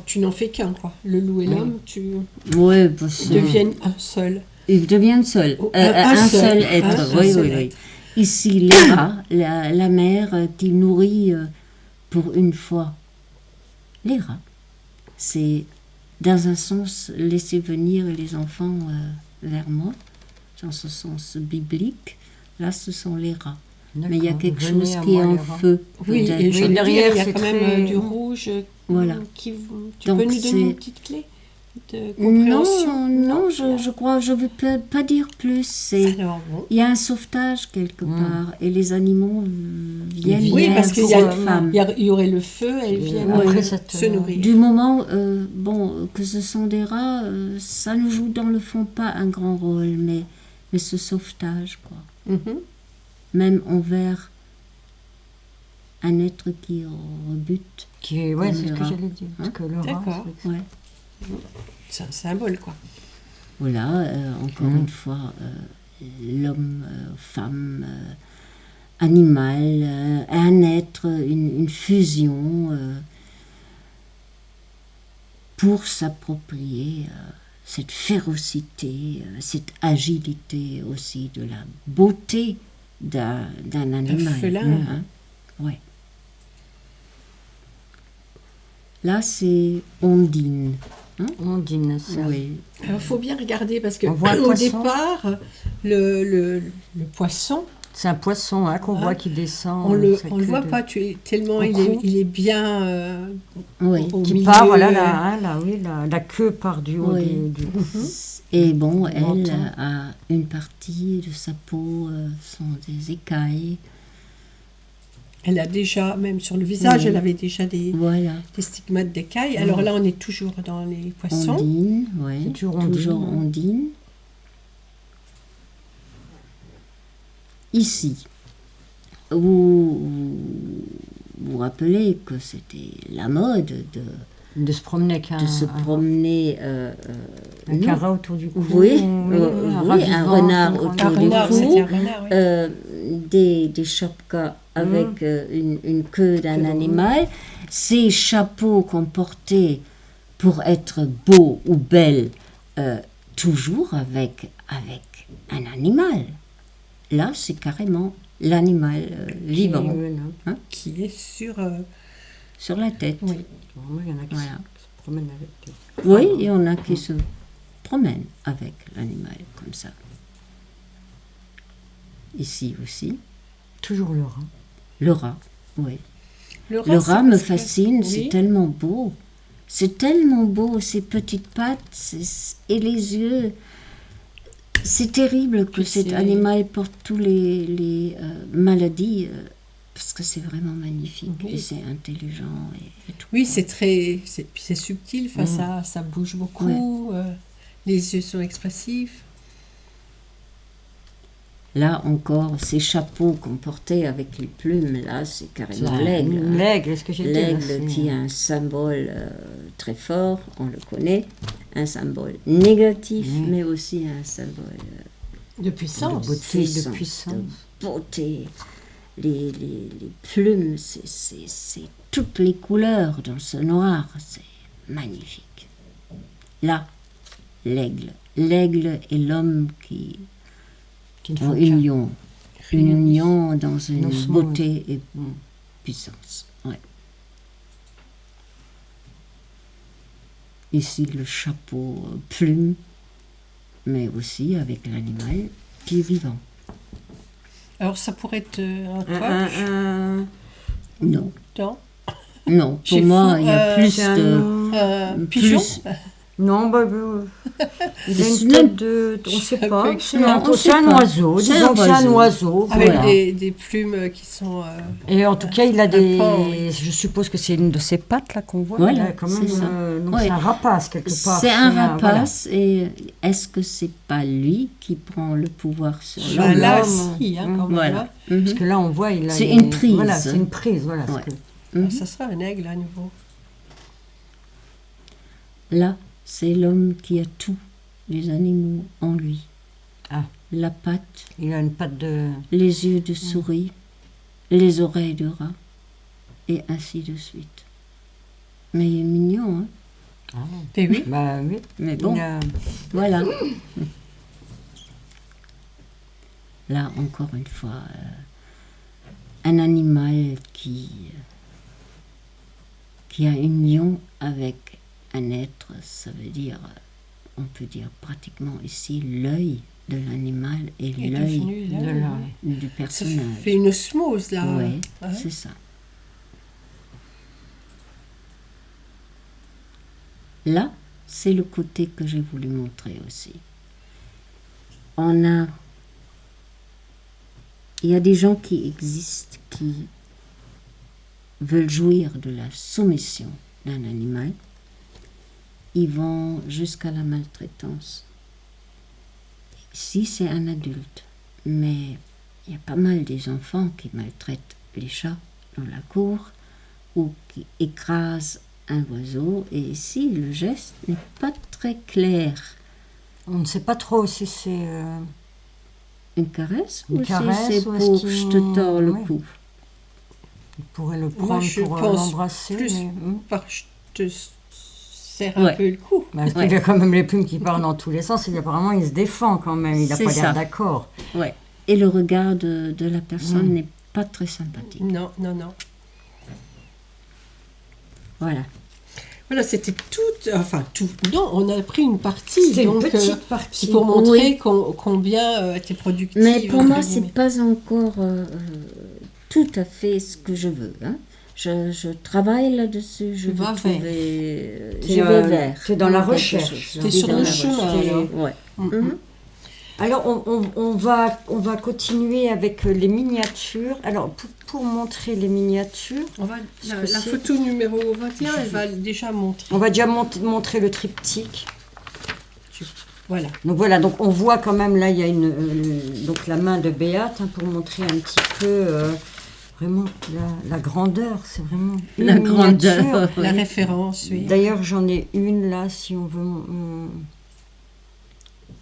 tu n'en fais qu'un, quoi. Le loup et l'homme, tu Oui, deviennent un seul. ils deviennent seuls. Oh, Un seul être. Un Oui, seul oui, oui. être. Ici, les rats, la mère qui nourrit pour une fois les rats. C'est, dans un sens, laisser venir les enfants vers moi, dans ce sens biblique. Là, ce sont les rats. Mais il y a quelque chose qui est en feu. Oui, peut-être. et je veux derrière, dire, il y a c'est quand même très- du rouge. Voilà. Tu Donc, peux nous donner c'est- une petite clé de compréhension? Non, je crois, je ne veux pas dire plus. C'est, Alors, bon. il y a un sauvetage quelque part et les animaux viennent Oui, parce qu'il y a- pour cette femme. Il y aurait le feu, elles viennent après, euh, ça se nourrir. Du moment que ce sont des rats, ça ne joue dans le fond pas un grand rôle, mais ce sauvetage, quoi. Mhm. Même envers un être qui rebute. C'est Comme ce le que rat. j'allais dire. Parce que le rat, D'accord. c'est- Ouais. C'est un symbole, quoi. Voilà, encore une fois, l'homme, femme, animal, un être, une fusion pour s'approprier cette férocité, cette agilité aussi de la beauté d'un animal. félin. Hein. Ouais. Là, c'est Ondine. Ondine, ça. Oui. Alors, il faut bien regarder parce que On voit un au poisson. départ, le poisson C'est un poisson qu'on voit qui descend. On le voit pas, tellement il est bien Oui. au Qui milieu. part, voilà, la queue part du haut du cou. Et bon, elle Menton. a une partie de sa peau sont des écailles. Elle a déjà, même sur le visage, Oui. elle avait déjà des Voilà. stigmates d'écailles. Alors là, on est toujours dans les poissons. Ondine, oui. C'est toujours ondine. ondine. Ici, vous vous rappelez que c'était la mode De se promener avec de se promener un non. carat autour du cou. Oui, un renard autour du renard, cou. c'était un renard, oui. Des chapkas avec une queue d'un animal. Ces chapeaux qu'on portait pour être beau ou belle, toujours avec un animal. Là, c'est carrément l'animal vivant Qui est sur la tête. Oui. Il y en a qui Voilà. se promènent avec des... Oui, il y en a qui se promènent avec l'animal comme ça. Ici aussi, Toujours le rat. le rat, oui. Le Le rat c'est me parce que- fascine, oui. c'est tellement beau. C'est tellement beau, ses petites pattes et les yeux. C'est terrible que Puis cet c'est- animal porte tous les maladies, parce que c'est vraiment magnifique Oui. et c'est intelligent et tout. Oui, puis c'est subtil, enfin, ça bouge beaucoup, les yeux sont expressifs. Là encore, ces chapeaux qu'on portait avec les plumes, là, c'est carrément l'aigle. L'aigle, est-ce que j'ai dit là, L'aigle c'est- qui est un symbole très fort, on le connaît, un symbole négatif, mais aussi un symbole De puissance. De beauté, de puissance. de beauté. Les plumes, c'est toutes les couleurs dans ce noir, c'est magnifique. Là, l'aigle. L'aigle et l'homme qui Qui ne ont font une qu'un. union. Une union dans une Doucement, beauté et puissance. Ouais. Ici, le chapeau plume, mais aussi avec l'animal qui est vivant. Alors, ça pourrait être un coq, Non. non Non, Chez pour moi, vous, il y a plus c'est de... pigeon plus- Non, il a C'est une tête de... On ne sait Un pas. peu C'est Non, un, on c'est sait un pas. oiseau. C'est Disons un que c'est un oiseau. oiseau. avec voilà. des plumes qui sont... Et en tout cas, il a des... pan, oui. Je suppose que c'est une de ses pattes là qu'on voit. Voilà, Il a quand même, c'est ça. donc Ouais. c'est un rapace quelque part. C'est un voilà. rapace, et est-ce que c'est pas lui qui prend le pouvoir sur Bah, l'homme? là, l'homme. si, quand même. Voilà. hein. Parce que là, on voit, il a... C'est des- une prise. Voilà, c'est une prise. Voilà, Ouais. ce que- Ça sera un aigle à nouveau. Là, c'est l'homme qui a tous les animaux en lui. Ah. La patte, Il a une patte de... les yeux de souris, les oreilles de rat, et ainsi de suite. Mais il est mignon, hein. Et oui. Bah oui. Mais bon, Il a- voilà. Là, encore une fois, un animal qui a une union avec un être, ça veut dire, on peut dire pratiquement ici, l'œil de l'animal et Il est l'œil devenu là, de oui. là, du Ça personnage. fait une osmose, là. Oui, Ouais. c'est ça. Là, c'est le côté que j'ai voulu montrer aussi. Il y a des gens qui existent, qui veulent jouir de la soumission d'un animal. Ils vont jusqu'à la maltraitance. Si c'est un adulte, mais il y a pas mal des enfants qui maltraitent les chats dans la cour ou qui écrasent un oiseau, et ici le geste n'est pas très clair. On ne sait pas trop si c'est... Une caresse Une ou caresse, si c'est ou est-ce pour qu'il- je te tords le oui. cou? Il pourrait le prendre je pour pense l'embrasser. plus- Mais... Je te serre un Ouais. peu le cou. Parce Ouais. qu'il a quand même les plumes qui partent dans tous les sens. Et apparemment, il se défend quand même. Il n'a C'est pas l'air ça. d'accord. Ouais. Et le regard de la personne n'est pas très sympathique. Non, non, non. Voilà. Voilà, c'était tout. Non, on a pris une partie. C'est une donc, petite partie. c'est pour montrer Oui. combien tu es productive. Mais pour moi, entre c'est guillemets. pas encore tout à fait ce que je veux. Hein. Je travaille là-dessus, je Tu veux vas trouver... T'es, je vais vers. t'es dans la quelque recherche. chose. T'es Je vais sur dans le la chemin, recherche. alors. Ouais. Mhm. Alors, on va continuer avec les miniatures. Alors, pour montrer les miniatures, La que c'est- photo numéro 21, elle va déjà montrer. on va déjà montrer le triptyque. Voilà. Donc voilà, donc on voit quand même, là, il y a donc la main de Béate, hein, pour montrer un petit peu vraiment la grandeur. C'est vraiment une La miniature. grandeur. La oui. référence, oui. D'ailleurs, j'en ai une là, si on veut.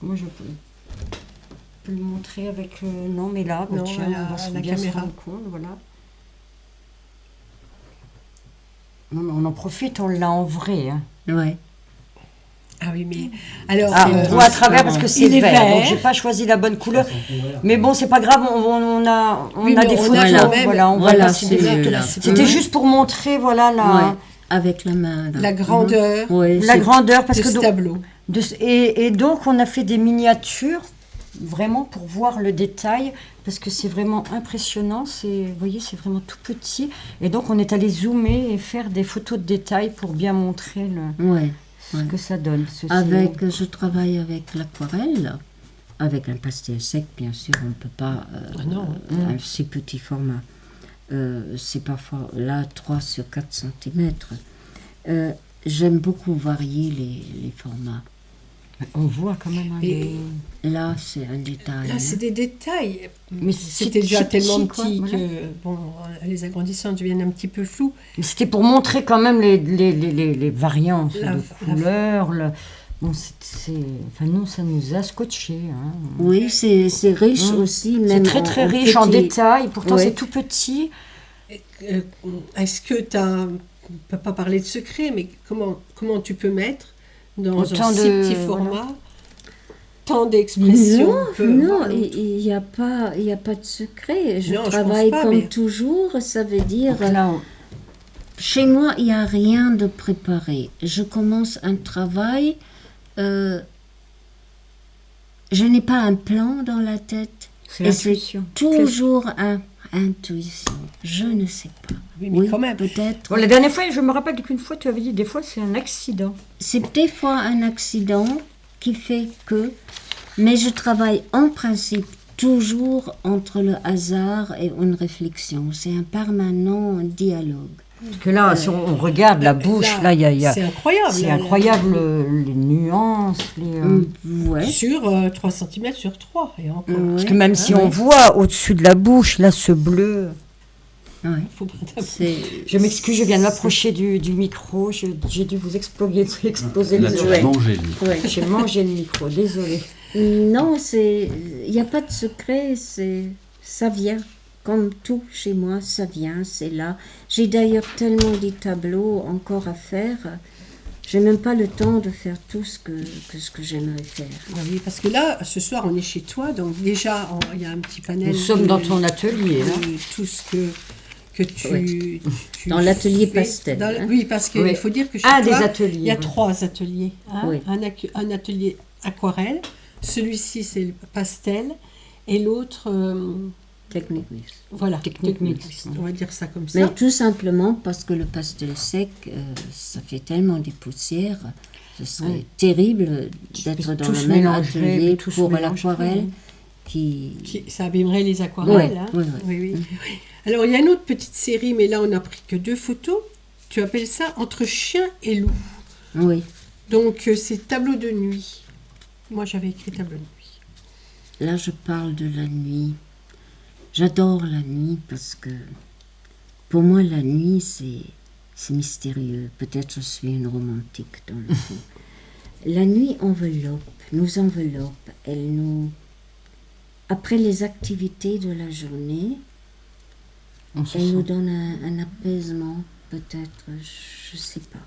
Moi, je peux le montrer avec. Non, mais là, bah, Non, tiens, on va à la bien se caméra. rendre compte, voilà. Non, mais on en profite, on l'a en vrai. Hein. Ouais. Ah oui, mais alors. Ah, on voit à travers parce que c'est il est vert, vert. donc j'ai pas choisi la bonne couleur. Mais bon, c'est pas grave, on a Oui, mais des on a photos. quand même- Voilà, on va Voilà, passer c'est des photos. là. C'était juste pour montrer, voilà, Ouais. Avec la main. Là. La grandeur Ouais, la c'est- grandeur. Parce de que ce donc, tableau. et donc, on a fait des miniatures, vraiment pour voir le détail, parce que c'est vraiment impressionnant. Vous voyez, c'est vraiment tout petit. Et donc, on est allé zoomer et faire des photos de détail pour bien montrer Ouais. ce que ça donne. Je travaille avec l'aquarelle, avec un pastel sec, bien sûr, on ne peut pas, non. un si petit format. C'est parfois là 3 sur 4 cm. J'aime beaucoup varier les formats. On voit quand même. Hein, Et- Là, c'est un détail. Là, c'est des détails. Mais C'était c'est déjà petit, tellement quoi, petit voilà. que bon, les agrandissants deviennent un petit peu flous. Mais c'était pour montrer quand même les variances La- de la- couleurs. Bon, enfin, nous, ça nous a scotché. Hein. Oui, c'est riche aussi. C'est Même très riche en petit. détails. Pourtant, Ouais. c'est tout petit. Est-ce que tu as, on ne peut pas parler de secret, mais comment tu peux mettre dans Autant un si de- petit voilà. format tant d'expressions Non, que- non, voilà. il n'y a pas de secret. Je Non, je travaille pense pas, comme mais- toujours. Ça veut dire, Donc là, chez moi, il n'y a rien de préparé. Je commence un travail. Je n'ai pas un plan dans la tête. c'est Et c'est l'intuition. toujours intuition. Je ne sais pas. Oui, mais quand même. peut-être. Bon, la dernière fois, je me rappelle qu'une fois, tu avais dit, des fois, c'est un accident. C'est des fois un accident qui fait que, mais je travaille en principe toujours entre le hasard et une réflexion. C'est un permanent dialogue. Parce que là, si on regarde la bouche, là, il y a C'est incroyable. c'est là, incroyable, les nuances. Ouais. Sur 3 cm sur 3, et encore. Parce que même si Ouais. on voit au-dessus de la bouche, là, ce bleu... Ouais. Faut pas t'appeler. C'est, Je m'excuse, je viens de m'approcher du micro. J'ai dû vous exploser Là, les tu as oreilles. mangé le micro. ouais. J'ai mangé le micro, désolée. Non, il n'y a pas de secret, ça vient. Comme tout chez moi, ça vient, c'est là. J'ai d'ailleurs tellement de tableaux encore à faire. J'ai même pas le temps de faire tout ce que j'aimerais faire. Ah oui, parce que là, ce soir, on est chez toi, donc déjà, il y a un petit panel. Nous sommes dans ton atelier. Hein. de tout ce que tu, Ouais. tu Dans l'atelier fais. pastel, hein. Oui, parce qu'il Oui. faut dire que chez Un des toi, ateliers. il y a ouais. 3 ateliers. Hein. Oui. Un atelier aquarelle, celui-ci c'est le pastel, et l'autre, Technique mixte. voilà, Technique technique. mixte. On va dire ça comme ça. Mais tout simplement parce que le pastel sec, ça fait tellement des poussières. Ce serait Ouais. terrible Puis d'être dans tout le se même mélangerait, atelier puis tout se pour mélangerait, l'aquarelle Qui- qui... ça abîmerait les aquarelles. Ouais, hein. ouais, ouais. Oui, oui. Alors, il y a une autre petite série, mais là, on n'a pris que 2 photos. Tu appelles ça Entre chien et loup. Oui. Donc, c'est tableau de nuit. Moi, j'avais écrit tableau de nuit. Là, je parle de la nuit. J'adore la nuit parce que pour moi, la nuit, c'est mystérieux. Peut-être je suis une romantique dans le fond. La nuit nous enveloppe. Elle nous... Après les activités de la journée, On se elle nous sent. donne un apaisement, peut-être, je ne sais pas.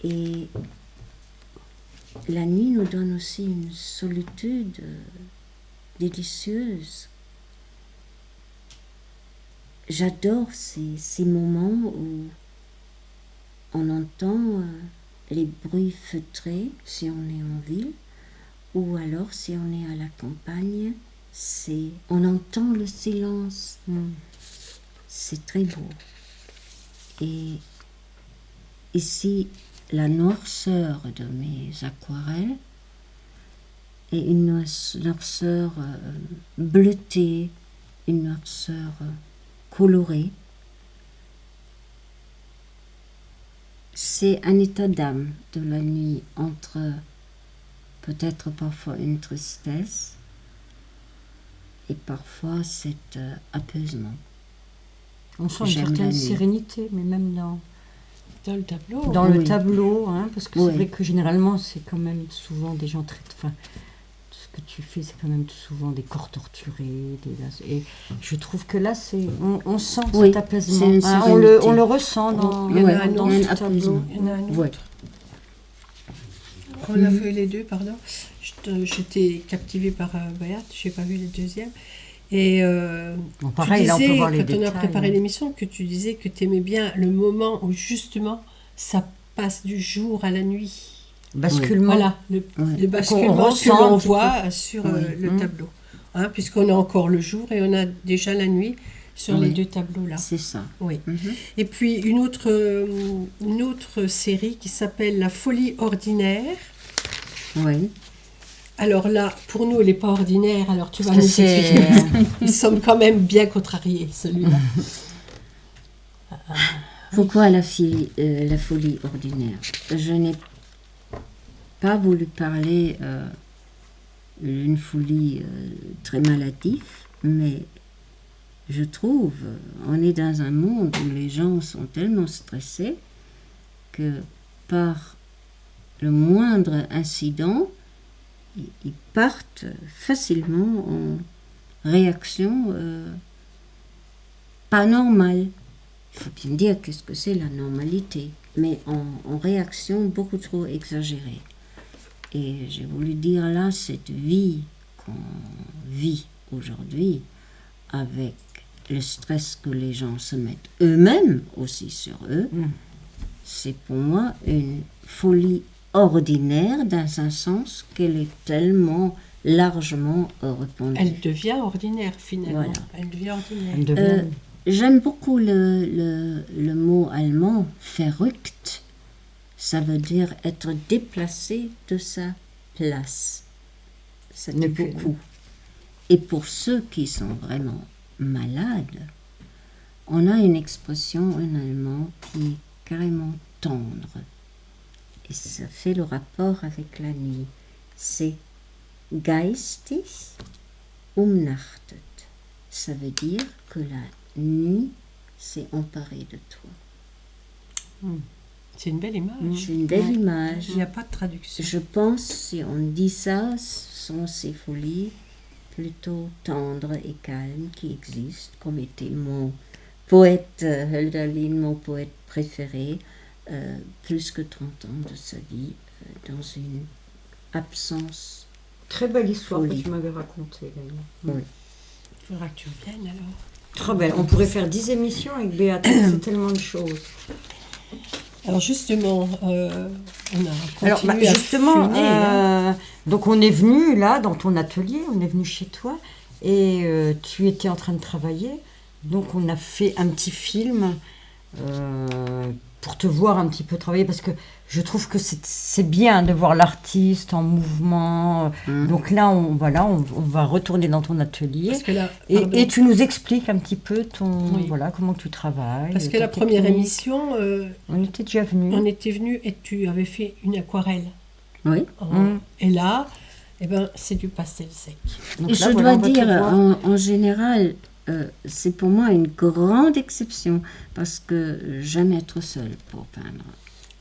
Et la nuit nous donne aussi une solitude délicieuse. J'adore ces moments où on entend les bruits feutrés si on est en ville, ou alors si on est à la campagne, on entend le silence. C'est très beau. Et ici, la noirceur de mes aquarelles est une noirceur bleutée, une noirceur colorée. C'est un état d'âme de la nuit entre peut-être parfois une tristesse et parfois cet apaisement. On sent une certaine sérénité, mais même dans le tableau. Dans le tableau, hein, parce que c'est vrai que généralement, c'est quand même souvent des gens très... Enfin, ce que tu fais, c'est quand même souvent des corps torturés. Et je trouve que là, on sent cet apaisement. Hein, on le ressent dans ce tableau. Il y en a un autre. On a fait les deux, pardon. J'étais captivée par Bayat, je n'ai pas vu le deuxième. Et pareil, tu disais, là, on peut voir les quand détails, on a préparé l'émission, que tu disais que tu aimais bien le moment où justement ça passe du jour à la nuit. Basculement. Voilà, le basculement que l'on voit sur le tableau. Hein, puisqu'on a encore le jour et on a déjà la nuit sur les deux tableaux-là. C'est ça. Oui. Et puis une autre série qui s'appelle La folie ordinaire. Oui. Alors là, pour nous, elle n'est pas ordinaire, alors tu vas nous expliquer. Nous sommes quand même bien contrariés, celui-là. Pourquoi la folie ordinaire? Je n'ai pas voulu parler d'une folie très maladive, mais je trouve, on est dans un monde où les gens sont tellement stressés que par le moindre incident, ils partent facilement en réaction pas normale. Il faut bien dire qu'est-ce que c'est la normalité, mais en réaction beaucoup trop exagérée. Et j'ai voulu dire là, cette vie qu'on vit aujourd'hui, avec le stress que les gens se mettent eux-mêmes aussi sur eux, c'est pour moi une folie ordinaire dans un sens qu'elle est tellement largement répandue. Elle devient ordinaire finalement. Voilà. Elle devient ordinaire. J'aime beaucoup le mot allemand verrückt. Ça veut dire être déplacé de sa place. Ça dit beaucoup. Et pour ceux qui sont vraiment malades, on a une expression en allemand qui est carrément tendre. Et ça fait le rapport avec la nuit. C'est geistig umnachtet. Ça veut dire que la nuit s'est emparée de toi. C'est une belle image. C'est une belle image. Il n'y a pas de traduction. Je pense, si on dit ça, ce sont ces folies plutôt tendres et calmes qui existent, comme était mon poète Hölderlin, mon poète préféré, plus que 30 ans de sa vie, dans une absence. Très belle histoire folie. que tu m'avais racontée. Oui. Il faudra que tu reviennes alors. Très belle. On pourrait faire 10 émissions avec Béatrice, c'est tellement de choses. Alors justement, on a continué justement, à fumer, donc on est venu là dans ton atelier, on est venu chez toi et tu étais en train de travailler. Donc on a fait un petit film pour te voir un petit peu travailler parce que je trouve que c'est bien de voir l'artiste en mouvement. Donc là, on va retourner dans ton atelier parce que là, et tu nous expliques un petit peu comment tu travailles. Parce que la première émission, on était déjà venu. On était venu et tu avais fait une aquarelle. Oui. Et là, c'est du pastel sec. Donc là, je dois dire, en général, c'est pour moi une grande exception parce que j'aime être seule pour peindre.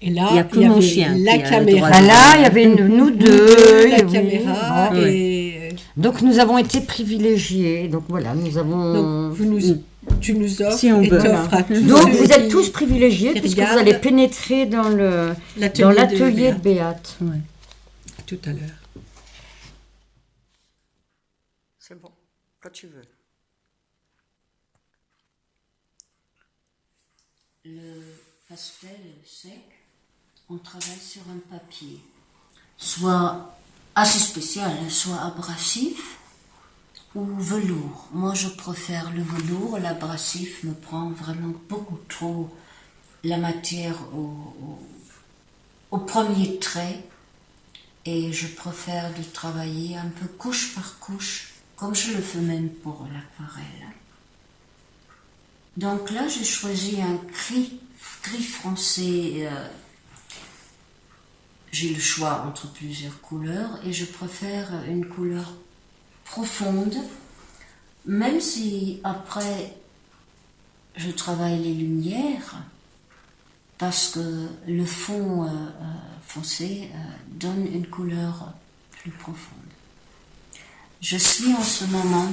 Et là, il y a que mon chien la caméra. Là, il y avait nous deux. La caméra. Et... Donc, nous avons été privilégiés. Donc, voilà, nous avons... Donc, tu nous offres si on et veut. t'offres à tous. Donc, vous êtes tous privilégiés puisque vous allez pénétrer dans l'atelier de Béate. Ouais. Tout à l'heure. C'est bon, quand tu veux. pastel sec, on travaille sur un papier, soit assez spécial, soit abrasif ou velours. Moi, je préfère le velours. L'abrasif me prend vraiment beaucoup trop la matière au premier trait. Et je préfère de travailler un peu couche par couche, comme je le fais même pour l'aquarelle. Donc là, j'ai choisi un gris foncé. J'ai le choix entre plusieurs couleurs et je préfère une couleur profonde, même si après je travaille les lumières, parce que le fond foncé donne une couleur plus profonde. Je suis en ce moment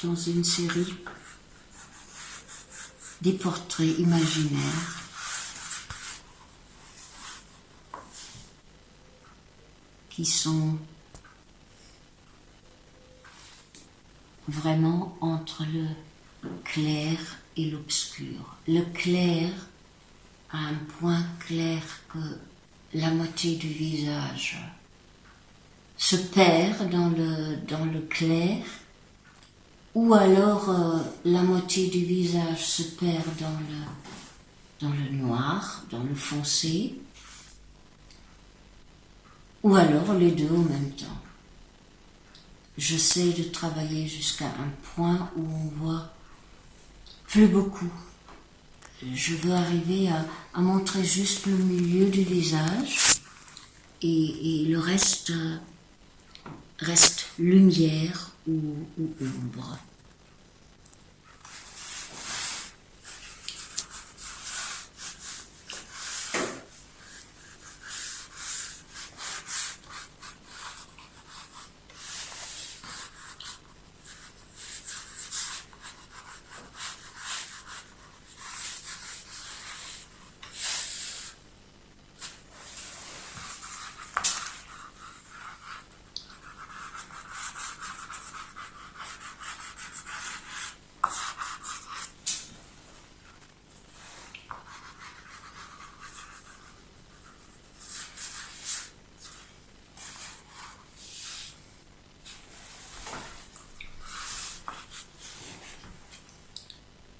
dans une série des portraits imaginaires qui sont vraiment entre le clair et l'obscur. Le clair à un point clair que la moitié du visage se perd dans le clair, ou alors la moitié du visage se perd dans le noir, dans le foncé, ou alors les deux en même temps. J'essaie de travailler jusqu'à un point où on voit plus beaucoup. Je veux arriver à montrer juste le milieu du visage et le reste lumière ou ombre.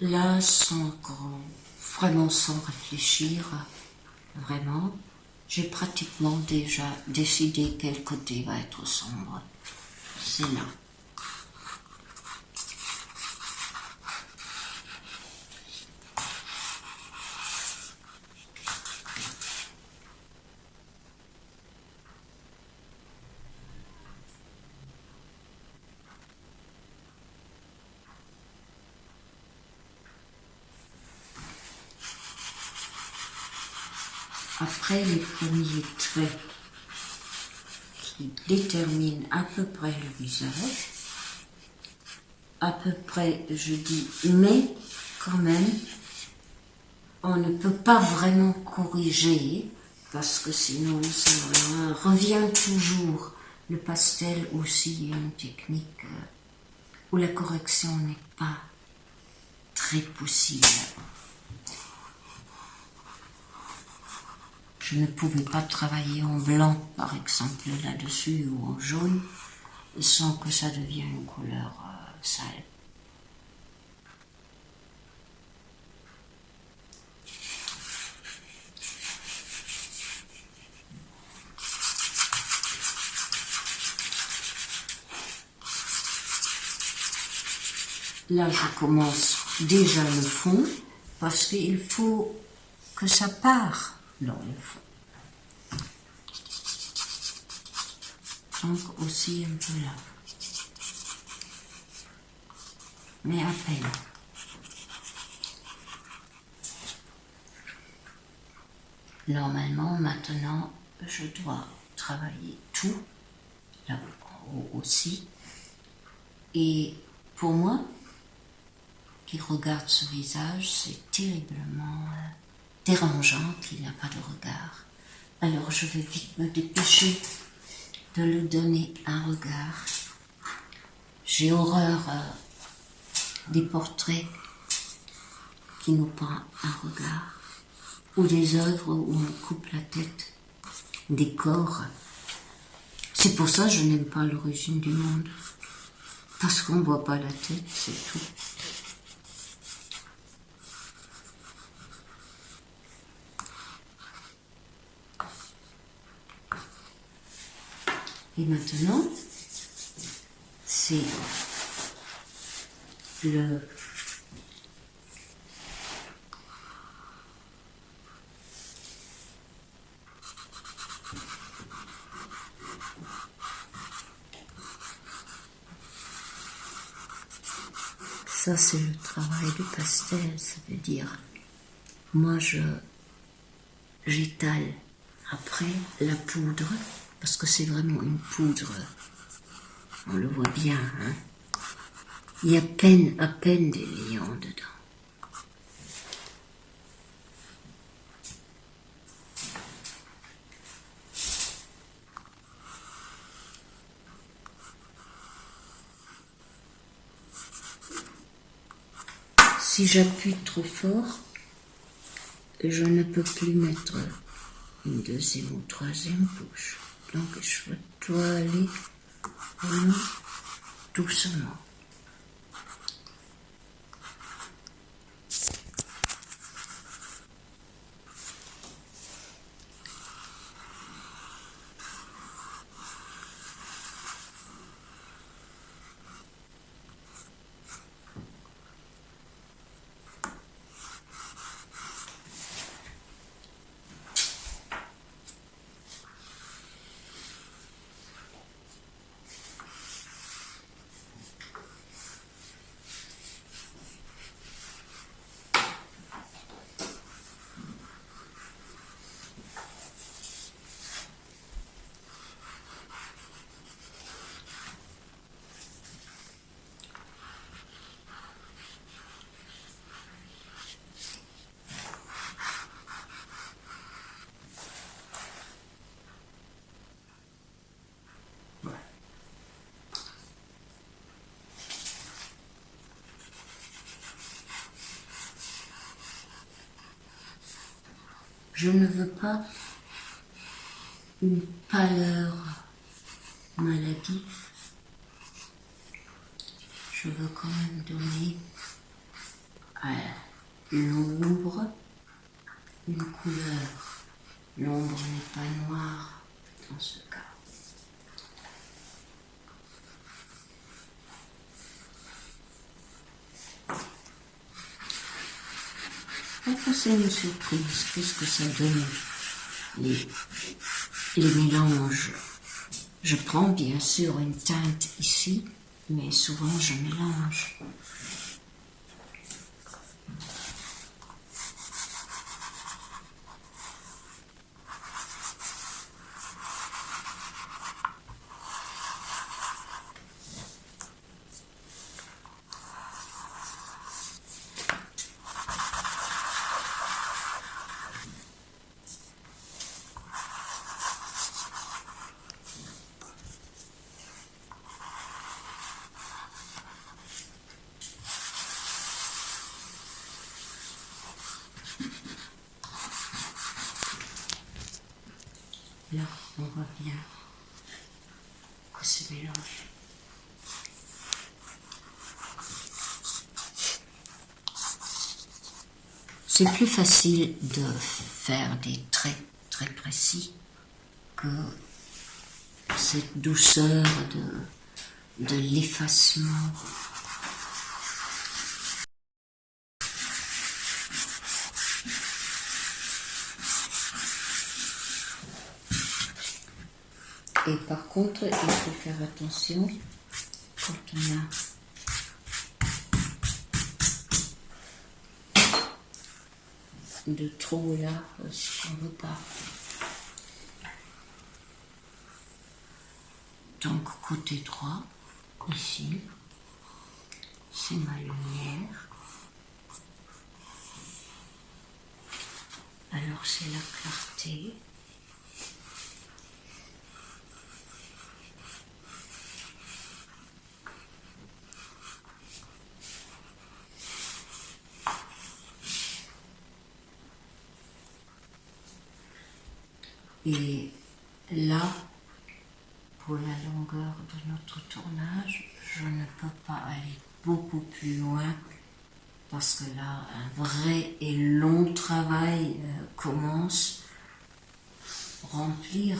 Là, vraiment sans réfléchir, vraiment, j'ai pratiquement déjà décidé quel côté va être sombre. C'est là. Après les premiers traits qui déterminent à peu près le visage, à peu près je dis, mais quand même, on ne peut pas vraiment corriger parce que sinon ça revient toujours. Le pastel aussi est une technique où la correction n'est pas très possible. Je ne pouvais pas travailler en blanc, par exemple, là-dessus, ou en jaune, sans que ça devienne une couleur sale. Là, je commence déjà le fond, parce qu'il faut que ça part dans le fond. Donc aussi un peu là. Mais à peine. Normalement, maintenant, je dois travailler tout, là en haut aussi. Et pour moi, qui regarde ce visage, c'est terriblement dérangeant qu'il n'y a pas de regard. Alors je vais vite me dépêcher de lui donner un regard. J'ai horreur des portraits qui n'ont pas un regard, ou des œuvres où on coupe la tête, des corps. C'est pour ça que je n'aime pas l'origine du monde, parce qu'on ne voit pas la tête, c'est tout. Et maintenant, c'est le ça c'est le travail du pastel, ça veut dire moi j'étale après la poudre, parce que c'est vraiment une poudre, on le voit bien, hein. Il y a à peine des lions dedans. Si j'appuie trop fort, je ne peux plus mettre une deuxième ou troisième couche. Donc je dois aller vraiment doucement. Je ne veux pas une pâleur maladive. Je veux quand même donner à l'ombre une couleur. L'ombre n'est pas noire dans ce cas. Enfin, c'est une surprise. Qu'est-ce que ça donne, les mélanges? Je prends bien sûr une teinte ici, mais souvent je mélange. Là, on voit bien que ce mélange. C'est plus facile de faire des traits très précis que cette douceur de l'effacement. Et par contre, il faut faire attention quand on a de trop là, si on ne veut pas. Donc côté droit, ici, c'est ma lumière. Alors c'est la clarté. Et là, pour la longueur de notre tournage, je ne peux pas aller beaucoup plus loin parce que là, un vrai et long travail commence. Remplir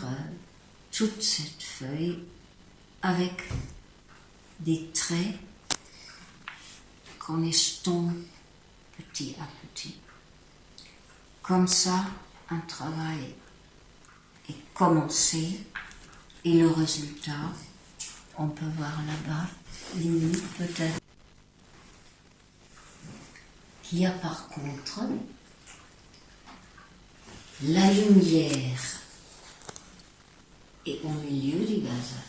toute cette feuille avec des traits qu'on estompe petit à petit. Comme ça, un travail est commencé et le résultat, on peut voir là-bas, limite peut-être. Il y a par contre la lumière et au milieu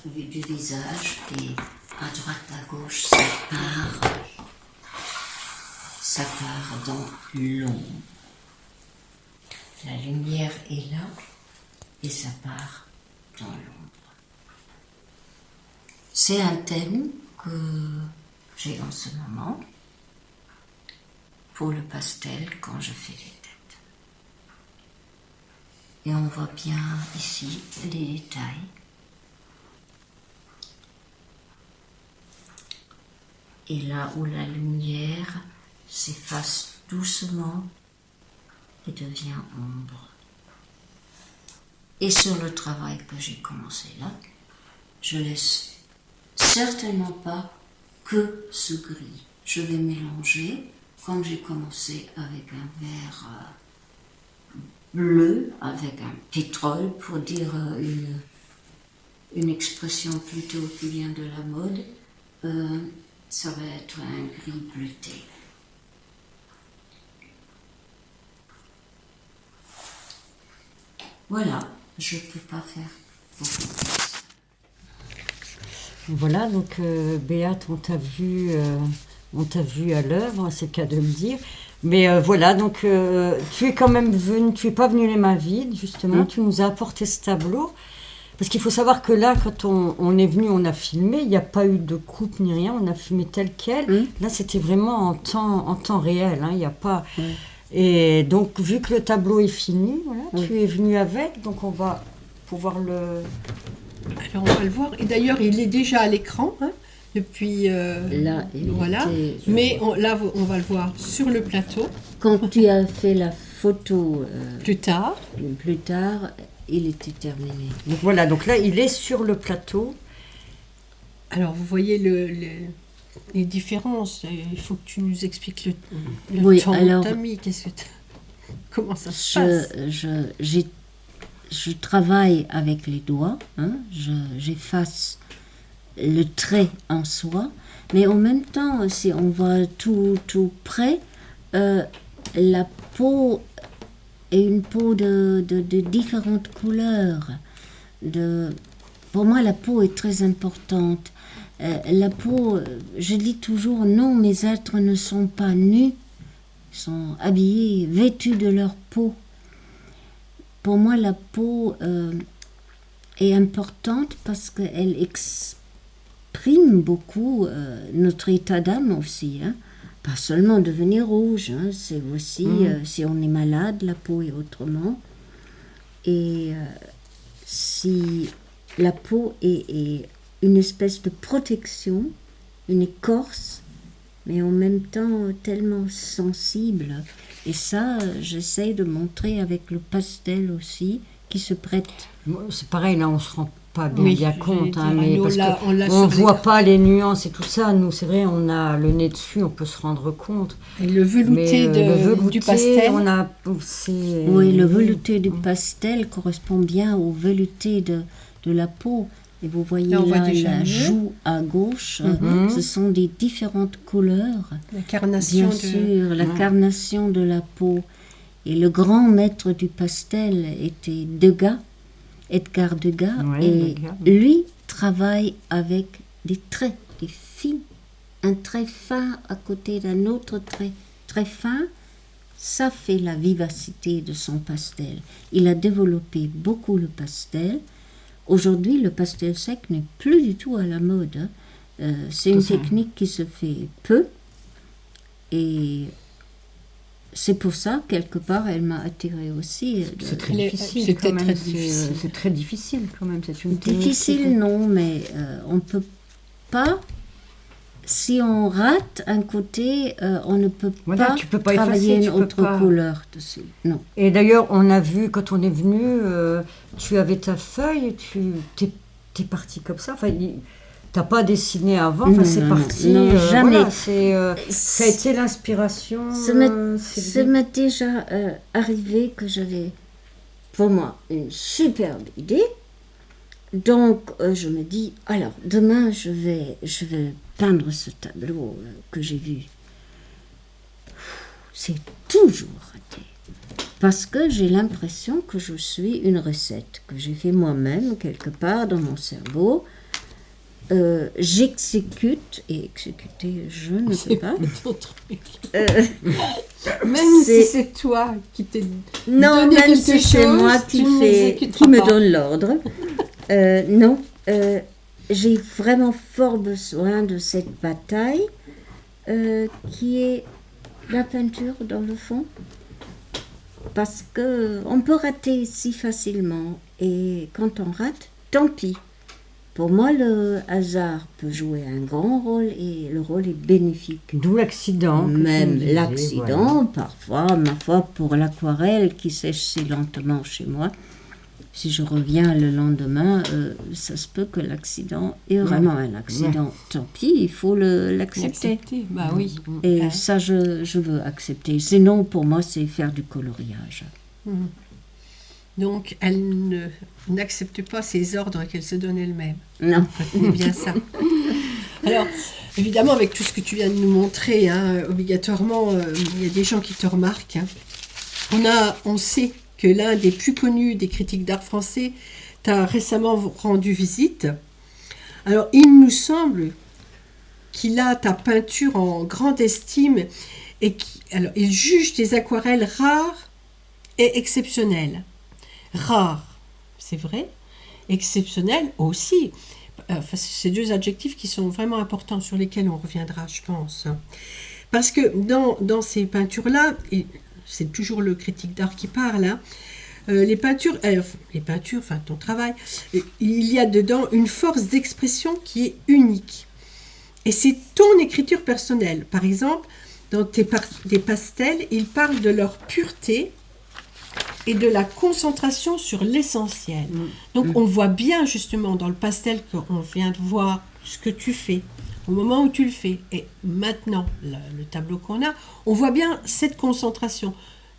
du visage et à droite à gauche ça part dans l'ombre. La lumière est là et ça part dans l'ombre. C'est un thème que j'ai en ce moment pour le pastel quand je fais les têtes. Et on voit bien ici les détails. Et là où la lumière s'efface doucement et devient ombre. Et sur le travail que j'ai commencé là, je laisse certainement pas que ce gris. Je vais mélanger, comme j'ai commencé avec un vert bleu, avec un pétrole, pour dire une expression plutôt qui vient de la mode, ça va être un gris bleuté. Voilà, je ne peux pas faire beaucoup plus. Voilà, donc Béate, on t'a vu à l'œuvre, c'est le cas de le dire. Mais voilà, donc tu es quand même venu, tu n'es pas venu les mains vides, justement, tu nous as apporté ce tableau. Parce qu'il faut savoir que là, quand on est venu, on a filmé, il n'y a pas eu de coupe ni rien, on a filmé tel quel. Là, c'était vraiment en temps réel, il n'y a pas... Et donc, vu que le tableau est fini, voilà, tu es venu avec, donc on va pouvoir le... Alors, on va le voir. Et d'ailleurs, il est déjà à l'écran, depuis... Là, voilà. Mais là, on va le voir sur le plateau. Quand tu as fait la photo... plus tard, il était terminé. Donc voilà, donc là, il est sur le plateau. alors vous voyez les différences. Il faut que tu nous expliques le temps que tu as mis. Comment ça se passe? Je travaille avec les doigts, j'efface le trait en soi, mais en même temps, si on voit tout près, la peau est une peau de différentes couleurs. Pour moi, la peau est très importante. La peau, je dis toujours, non, mes êtres ne sont pas nus, ils sont habillés, vêtus de leur peau. Pour moi, la peau est importante parce qu'elle exprime beaucoup notre état d'âme aussi. Pas seulement devenir rouge, c'est aussi si on est malade, la peau est autrement. Et si la peau est une espèce de protection, une écorce, mais en même temps tellement sensible. Et ça, j'essaie de montrer avec le pastel aussi, qui se prête. C'est pareil, là, on ne se rend pas bien compte, mais nous, parce on ne voit pas les nuances et tout ça. Nous, c'est vrai, on a le nez dessus, on peut se rendre compte. Et le velouté, du pastel. Oui, le velouté du pastel correspond bien au velouté de la peau. Et vous voyez là la joue à gauche, ce sont des différentes couleurs. La carnation bien sûr, la carnation de la peau. Et le grand maître du pastel était Edgar Degas, et lui travaille avec des traits, des fils, un trait fin à côté d'un autre trait très fin. Ça fait la vivacité de son pastel. Il a développé beaucoup le pastel. Aujourd'hui, le pastel sec n'est plus du tout à la mode. C'est une technique qui se fait peu. Et c'est pour ça, quelque part, elle m'a attirée aussi. C'est très difficile quand même. C'est très difficile quand même. C'est une difficile, non, mais on ne peut pas... Si on rate un côté, on ne peut pas travailler une autre couleur dessus. Non. Et d'ailleurs, on a vu, quand on est venu, tu avais ta feuille, t'es parti comme ça. Enfin, t'as pas dessiné avant, enfin, c'est parti. Non, jamais. Voilà, ça a été l'inspiration. Ça m'est déjà arrivé que j'avais, pour moi, une superbe idée. Donc, je me dis, alors, demain, je vais peindre ce tableau que j'ai vu. C'est toujours raté. Parce que j'ai l'impression que je suis une recette que j'ai fait moi-même, quelque part dans mon cerveau. J'exécute, et exécuter, je ne sais pas. Même si c'est toi qui t'es non, donné même quelque si chose, c'est moi qui me donne l'ordre. Non, j'ai vraiment fort besoin de cette bataille qui est la peinture dans le fond. Parce qu'on peut rater si facilement. Et quand on rate, tant pis. Pour moi, le hasard peut jouer un grand rôle et le rôle est bénéfique. D'où l'accident. Même l'accident, parfois, ma foi, pour l'aquarelle qui sèche si lentement chez moi. Si je reviens le lendemain, ça se peut que l'accident est vraiment un accident. Tant pis, il faut l'accepter. Bah oui. Et ça, je veux accepter. Sinon, pour moi, c'est faire du coloriage. Donc, elle n'accepte pas ces ordres qu'elle se donne elle-même. Non. C'est bien ça. Alors, évidemment, avec tout ce que tu viens de nous montrer, obligatoirement, il y a des gens qui te remarquent. On sait que l'un des plus connus des critiques d'art français t'a récemment rendu visite. Alors, il nous semble qu'il a ta peinture en grande estime et il juge tes aquarelles rares et exceptionnelles. Rares, c'est vrai. Exceptionnelles aussi. C'est deux adjectifs qui sont vraiment importants, sur lesquels on reviendra, je pense. Parce que dans ces peintures-là, c'est toujours le critique d'art qui parle, les peintures, enfin ton travail, il y a dedans une force d'expression qui est unique. Et c'est ton écriture personnelle. Par exemple, dans des pastels, ils parlent de leur pureté et de la concentration sur l'essentiel. Donc on voit bien justement dans le pastel qu'on vient de voir ce que tu fais, au moment où tu le fais. Et maintenant, le tableau qu'on a, on voit bien cette concentration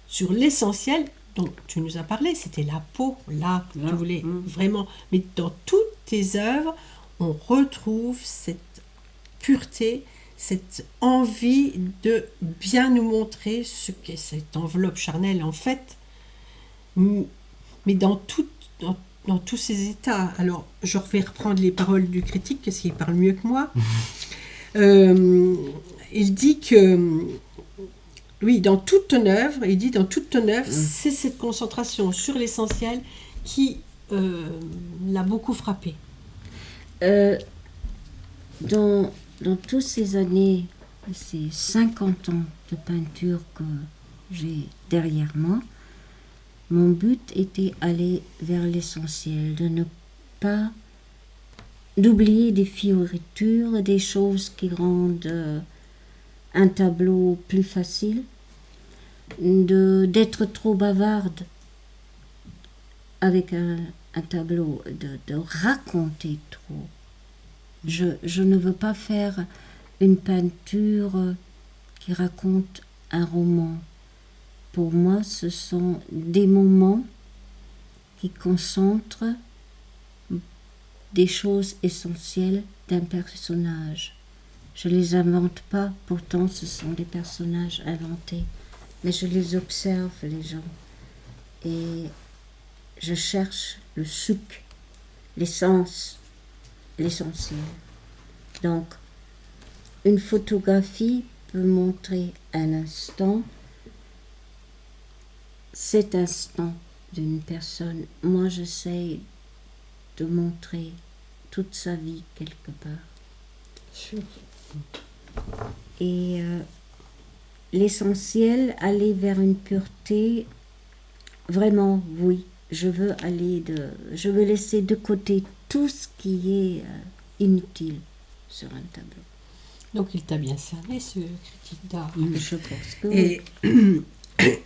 sur l'essentiel dont tu nous as parlé. C'était la peau, là, que tu voulais vraiment. Mais dans toutes tes œuvres, on retrouve cette pureté, cette envie de bien nous montrer ce qu'est cette enveloppe charnelle en fait, mais dans tous ces états. Alors, je vais reprendre les paroles du critique, parce qu'il parle mieux que moi. Il dit que, oui, dans toute ton œuvre, c'est cette concentration sur l'essentiel qui l'a beaucoup frappé. Dans toutes ces années, ces 50 ans de peinture que j'ai derrière moi, mon but était aller vers l'essentiel, d'oublier des fioritures, des choses qui rendent un tableau plus facile, d'être trop bavarde avec un tableau, de raconter trop. Je ne veux pas faire une peinture qui raconte un roman. Pour moi, ce sont des moments qui concentrent des choses essentielles d'un personnage. Je ne les invente pas, pourtant ce sont des personnages inventés. Mais je les observe, les gens. Et je cherche le suc, l'essence, l'essentiel. Donc, une photographie peut montrer un instant, cet instant d'une personne. Moi, j'essaie de montrer toute sa vie quelque part. Et l'essentiel, aller vers une pureté, vraiment, oui. Je veux laisser de côté tout ce qui est inutile sur un tableau. Donc il t'a bien cerné, ce critique d'art. Je pense que oui. Et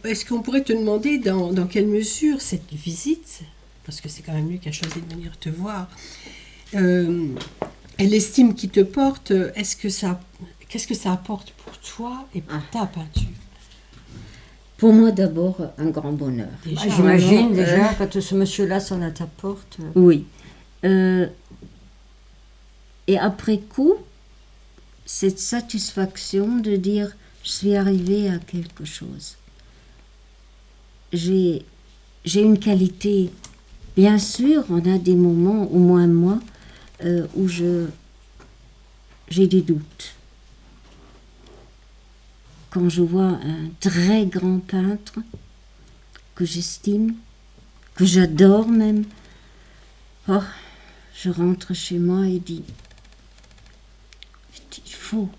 est-ce qu'on pourrait te demander dans quelle mesure cette visite, parce que c'est quand même lui qui a choisi de venir te voir, et l'estime qu'il te porte, qu'est-ce que ça apporte pour toi et pour ta peinture? Pour moi, d'abord, un grand bonheur. Déjà, j'imagine déjà, quand ce monsieur-là sonne à ta porte. Oui. Et après coup, cette satisfaction de dire, je suis arrivée à quelque chose. J'ai une qualité. Bien sûr, on a des moments, au moins moi, où j'ai des doutes. Quand je vois un très grand peintre que j'estime, que j'adore même, je rentre chez moi et dis,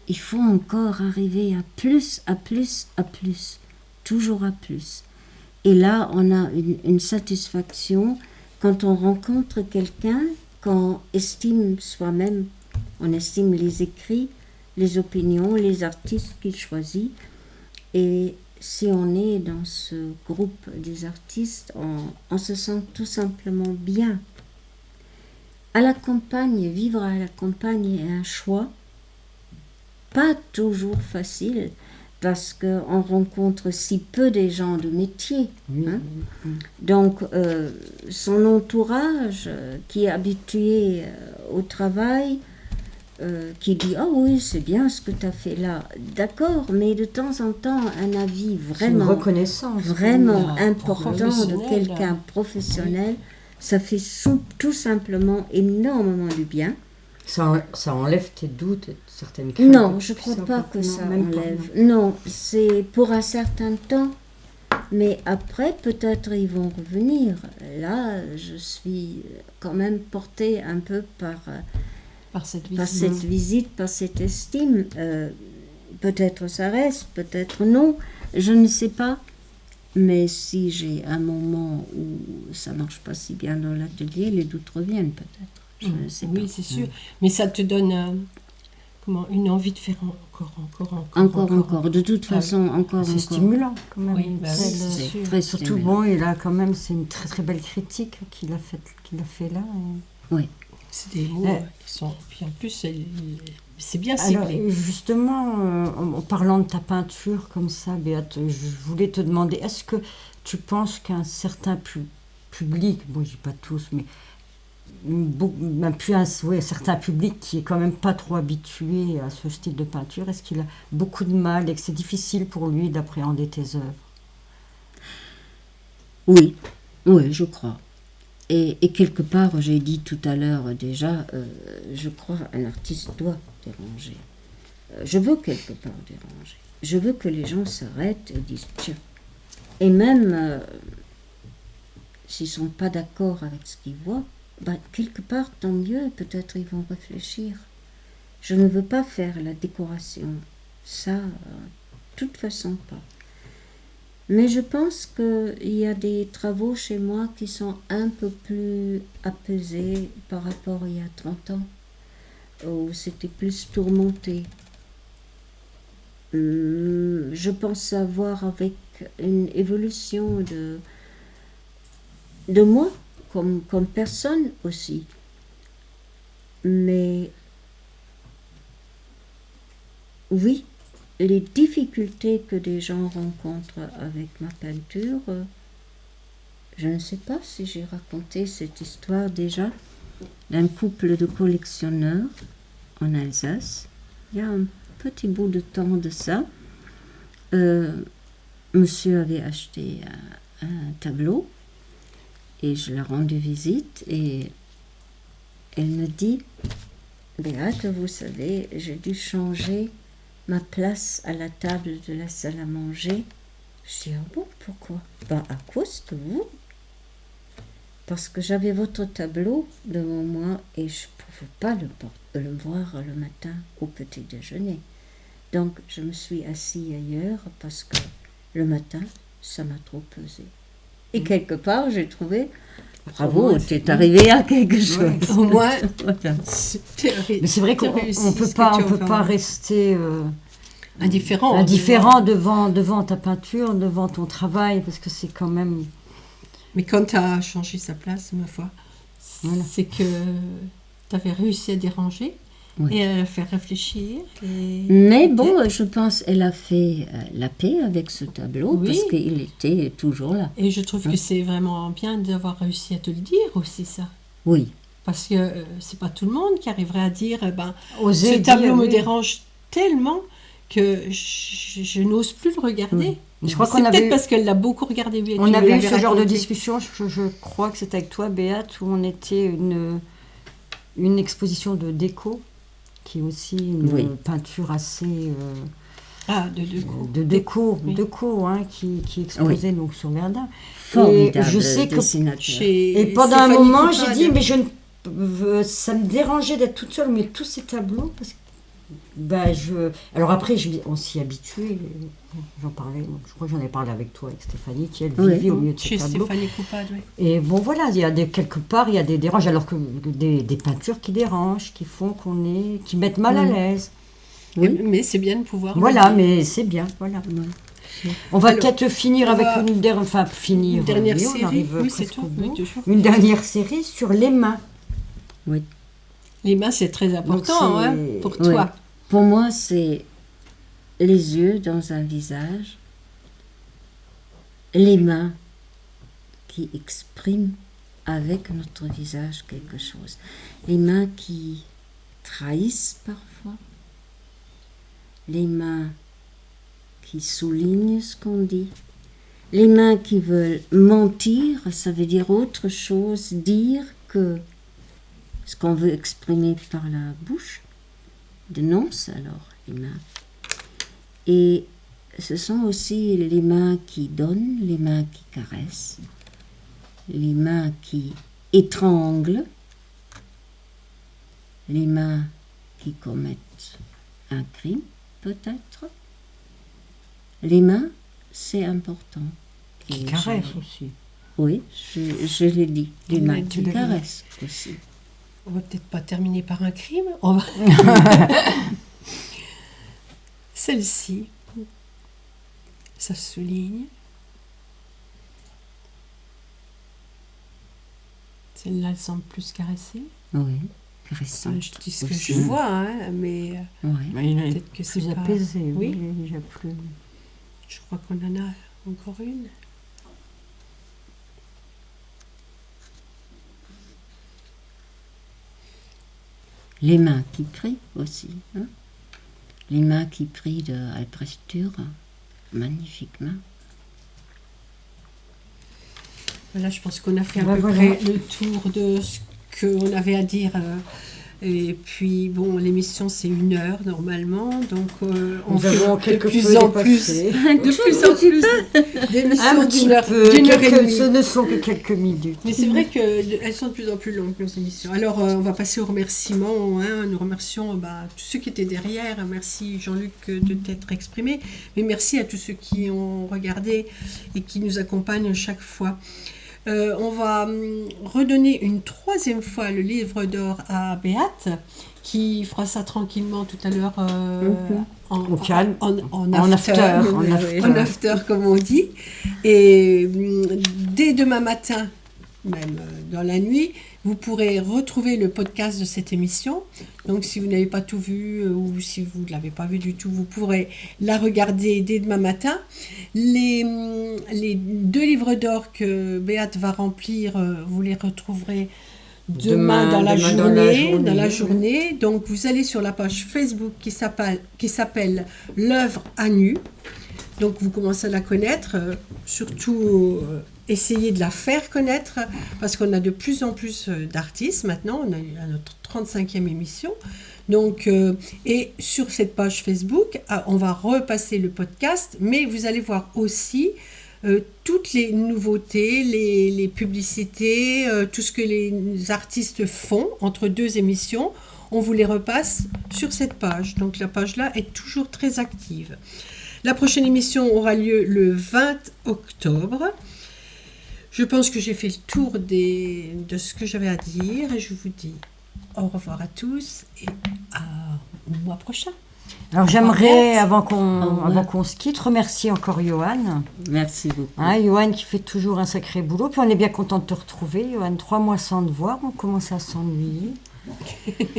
il faut encore arriver à plus, toujours à plus. Et là, on a une satisfaction quand on rencontre quelqu'un, quand on estime soi-même, on estime les écrits, les opinions, les artistes qu'il choisit. Et si on est dans ce groupe des artistes, on se sent tout simplement bien. À la campagne, vivre à la campagne est un choix, pas toujours facile, parce qu'on rencontre si peu des gens de métier. Hein? Donc, son entourage qui est habitué au travail, qui dit « Ah oui, c'est bien ce que tu as fait là. » D'accord, mais de temps en temps, un avis vraiment, reconnaissance, vraiment important de quelqu'un professionnel, ça fait tout simplement énormément du bien. Ça enlève tes doutes et certaines craintes. Non, je ne crois pas que ça enlève. Non, c'est pour un certain temps. Mais après, peut-être ils vont revenir. Là, je suis quand même portée un peu par cette visite, par cette estime. Peut-être ça reste, peut-être non. Je ne sais pas. Mais si j'ai un moment où ça ne marche pas si bien dans l'atelier, les doutes reviennent peut-être. Je ne sais pas. Oui, c'est sûr. Mais ça te donne une envie de faire encore. De toute façon, encore. C'est stimulant quand même. Oui, c'est très surtout stimulant. bon, et là quand même, c'est une très très belle critique qu'il a fait là. Oui. C'est des mots qui sont. Puis en plus, c'est bien ciblé. Alors, justement, en parlant de ta peinture comme ça, Béate, je voulais te demander, est-ce que tu penses qu'un certain public, bon, je dis pas tous, mais un certain public qui est quand même pas trop habitué à ce style de peinture, est-ce qu'il a beaucoup de mal et que c'est difficile pour lui d'appréhender tes œuvres? Oui, je crois. Et quelque part, j'ai dit tout à l'heure déjà, je crois qu'un artiste doit déranger. Je veux quelque part déranger. Je veux que les gens s'arrêtent et disent tiens. Et même s'ils ne sont pas d'accord avec ce qu'ils voient, quelque part, tant mieux, peut-être ils vont réfléchir. Je ne veux pas faire la décoration. Ça, de toute façon pas. Mais je pense qu'il y a des travaux chez moi qui sont un peu plus apaisés par rapport à il y a 30 ans, où c'était plus tourmenté. Je pense avoir avec une évolution de moi, comme personne aussi. Mais oui, les difficultés que des gens rencontrent avec ma peinture, je ne sais pas si j'ai raconté cette histoire déjà d'un couple de collectionneurs en Alsace. Il y a un petit bout de temps de ça. Monsieur avait acheté un tableau et je lui ai rendu visite et elle me dit « Béate, vous savez, j'ai dû changer ma place à la table de la salle à manger. » Je dis « Ah bon, pourquoi ?»« À cause de vous. Parce que j'avais votre tableau devant moi et je ne pouvais pas le voir le matin au petit déjeuner. Donc, je me suis assise ailleurs parce que le matin, ça m'a trop pesé. Et quelque part, j'ai trouvé, bravo, tu es arrivé à quelque chose. Au moins, mais c'est vrai qu'on ne peut pas rester indifférent devant ta peinture, devant ton travail, parce que c'est quand même... Mais quand tu as changé sa place, ma foi, c'est que tu avais réussi à déranger et à la faire réfléchir. Mais bon, je pense qu'elle a fait la paix avec ce tableau parce qu'il était toujours là. Et je trouve que c'est vraiment bien d'avoir réussi à te le dire aussi, ça. Oui. Parce que c'est pas tout le monde qui arriverait à dire ce tableau me dérange tellement que je n'ose plus le regarder. Je crois c'est peut-être parce qu'elle l'a beaucoup regardé. On avait eu ce genre de discussion, je crois que c'était avec toi, Béate, où on était une exposition de déco, qui est aussi une peinture assez... de déco, hein, qui exposait donc sur Verdun. Formidable. Et je sais que et pendant un moment, j'ai dit, mais ça me dérangeait d'être toute seule, mais tous ces tableaux, parce que alors après, on s'y habituait. J'en parlais, je crois que j'en ai parlé avec toi, avec Stéphanie, qui elle vivait au milieu de ces tableaux. Stéphanie Coupade, oui. Et bon, voilà, quelque part, il y a des déranges, alors que des peintures qui dérangent, qui mettent mal à l'aise. Oui, mais c'est bien de pouvoir... Voilà, mais c'est bien, voilà. On va peut-être finir avec une dernière série. Une dernière série sur les mains. Oui. Les mains, c'est très important pour toi. Pour moi, c'est les yeux dans un visage, les mains qui expriment avec notre visage quelque chose, les mains qui trahissent parfois, les mains qui soulignent ce qu'on dit, les mains qui veulent mentir, ça veut dire autre chose, dire que ce qu'on veut exprimer par la bouche dénonce alors les mains. Et ce sont aussi les mains qui donnent, les mains qui caressent, les mains qui étranglent, les mains qui commettent un crime peut-être. Les mains, c'est important. Qui caressent aussi. Oui, je l'ai dit, les mains qui caressent aussi. On va peut-être pas terminer par un crime. Celle-ci, ça souligne. Celle-là, elle semble plus caressée. Oui, caressante. Je dis ce que je vois, mais peut-être que c'est plus pas... apaisé. Oui, il y a plus... Je crois qu'on en a encore une. Les mains qui prient aussi. Hein? Les mains qui prient de Albrecht Dürer. Magnifique main. Voilà, je pense qu'on a fait à peu près le tour de ce qu'on avait à dire. Et puis, bon, l'émission, c'est 1 heure normalement. Donc, on fait de plus en plus d'émissions d'1 heure et demie. Ce ne sont que quelques minutes. Mais c'est vrai qu'elles sont de plus en plus longues, nos émissions. Alors, on va passer aux remerciements. Nous remercions tous ceux qui étaient derrière. Merci Jean-Luc de t'être exprimé. Mais merci à tous ceux qui ont regardé et qui nous accompagnent chaque fois. On va redonner une 3e fois le livre d'or à Béate, qui fera ça tranquillement tout à l'heure en after, comme on dit. Et dès demain matin, même dans la nuit, vous pourrez retrouver le podcast de cette émission. Donc si vous n'avez pas tout vu ou si vous ne l'avez pas vu du tout, vous pourrez la regarder dès demain matin. Les 2 livres d'or que Béate va remplir, vous les retrouverez demain dans la journée. Donc vous allez sur la page Facebook qui s'appelle L'œuvre à nu. Donc vous commencez à la connaître, surtout essayez de la faire connaître, parce qu'on a de plus en plus d'artistes maintenant, on a notre 35e émission. Donc, et sur cette page Facebook, on va repasser le podcast, mais vous allez voir aussi toutes les nouveautés, les publicités, tout ce que les artistes font entre 2 émissions. on vous les repasse sur cette page. Donc la page-là est toujours très active. La prochaine émission aura lieu le 20 octobre. Je pense que j'ai fait le tour de ce que j'avais à dire et je vous dis au revoir à tous et au mois prochain. Alors j'aimerais, avant qu'on se quitte, remercier encore Johan. Merci beaucoup. Johan qui fait toujours un sacré boulot. Puis on est bien content de te retrouver, Johan. 3 mois sans te voir, on commence à s'ennuyer.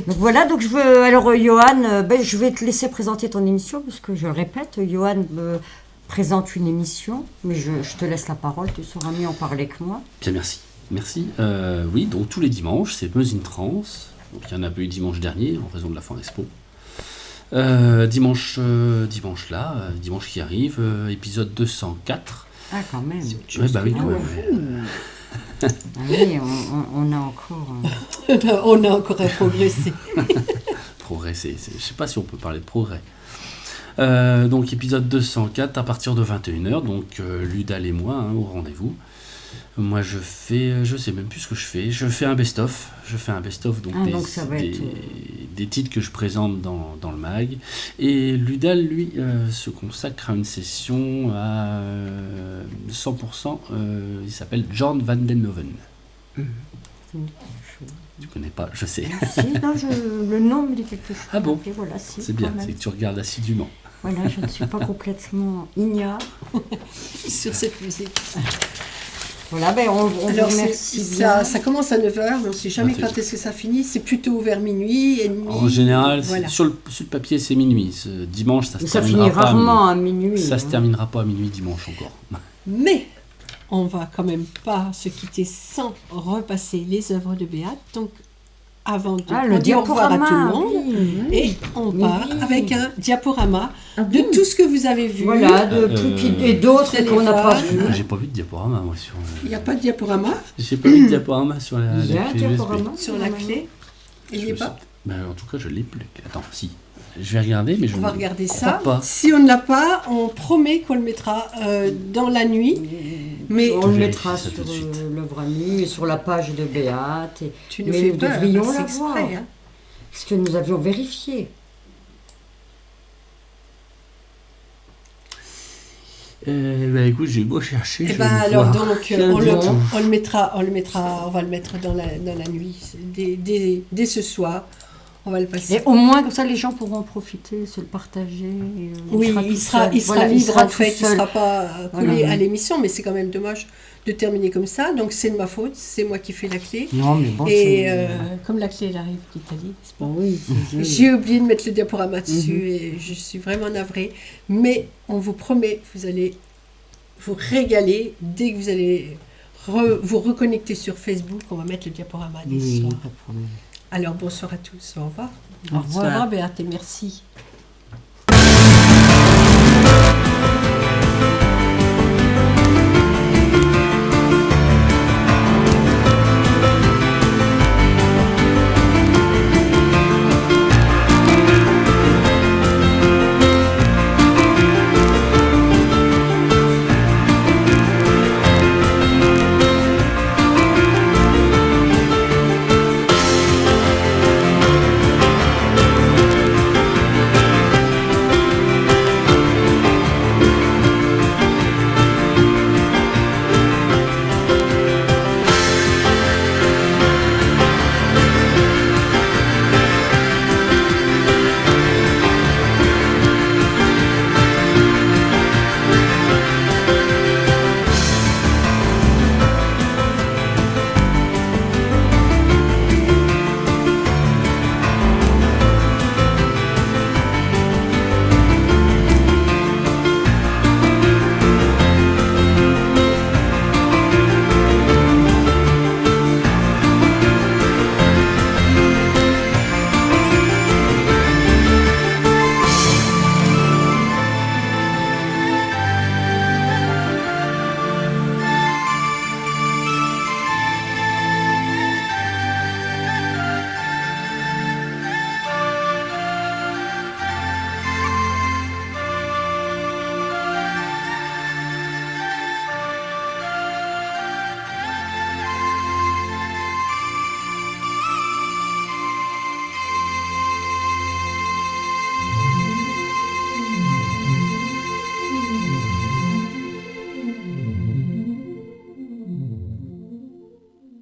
Donc voilà, donc Johan, je vais te laisser présenter ton émission, parce que je le répète, Johan présente une émission, mais je te laisse la parole, tu sauras mieux en parler que moi. Bien, merci. Oui, donc tous les dimanches, c'est Meuse in Trance. Donc il y en a eu dimanche dernier, en raison de la Foire Expo. Dimanche qui arrive, épisode 204. Ah, quand même. Oui, oui, on a encore... on a encore à progresser. Progresser, je ne sais pas si on peut parler de progrès. Donc épisode 204 à partir de 21h, donc Ludal et moi au rendez-vous. Moi je sais même plus ce que je fais un best-of, donc des titres que je présente dans le mag, et Ludal lui se consacre à une session à 100%, il s'appelle John Van Den Hoven. Tu connais pas, je sais. Si, non, le nom me dit quelque chose. Ah bon? Voilà, si, c'est bien, c'est que tu regardes assidûment. Voilà, je ne suis pas complètement ignare sur cette musique. Voilà, on vous remercie bien. Ça commence à 9h, mais on ne sait jamais quand est-ce que ça finit. C'est plutôt vers minuit et demi. En général, voilà. Sur le papier, c'est minuit. Dimanche, ça se terminera finit rarement à minuit. Ça se terminera pas à minuit dimanche encore. Mais on va quand même pas se quitter sans repasser les œuvres de Béate. Donc, avant de dire au revoir à tout le monde, et on part avec un diaporama de tout ce que vous avez vu. Voilà, et d'autres qu'on n'a pas vu. J'ai pas vu de diaporama, moi. Il n'y a pas de diaporama? J'ai pas vu de diaporama sur la clé. Sur la clé? Il n'y est pas? En tout cas, je l'ai plus. Attends, si. Je vais regarder, mais on va regarder ça. Pas. Si on ne l'a pas, on promet qu'on le mettra dans la nuit. Mais on le mettra sur l'œuvre à nu et sur la page de Béate. Mais nous devrions la voir. Hein. Parce que nous avions vérifié. Écoute, j'ai beau chercher. Alors donc, on va le mettre dans la nuit dès ce soir. On va le passer. Et au moins, comme ça, les gens pourront en profiter, se le partager. Oui, il sera libre en fait, il ne sera pas collé à l'émission, mais c'est quand même dommage de terminer comme ça. Donc c'est de ma faute, c'est moi qui fais la clé. Non, mais bon, comme la clé elle arrive d'Italie, c'est pas... Oui, j'ai oublié de mettre le diaporama dessus et je suis vraiment navrée. Mais on vous promet, vous allez vous régaler dès que vous allez vous reconnecter sur Facebook. On va mettre le diaporama dès ce soir. Pas de problème. Alors bonsoir à tous, au revoir. Au revoir. Au revoir Béate et merci.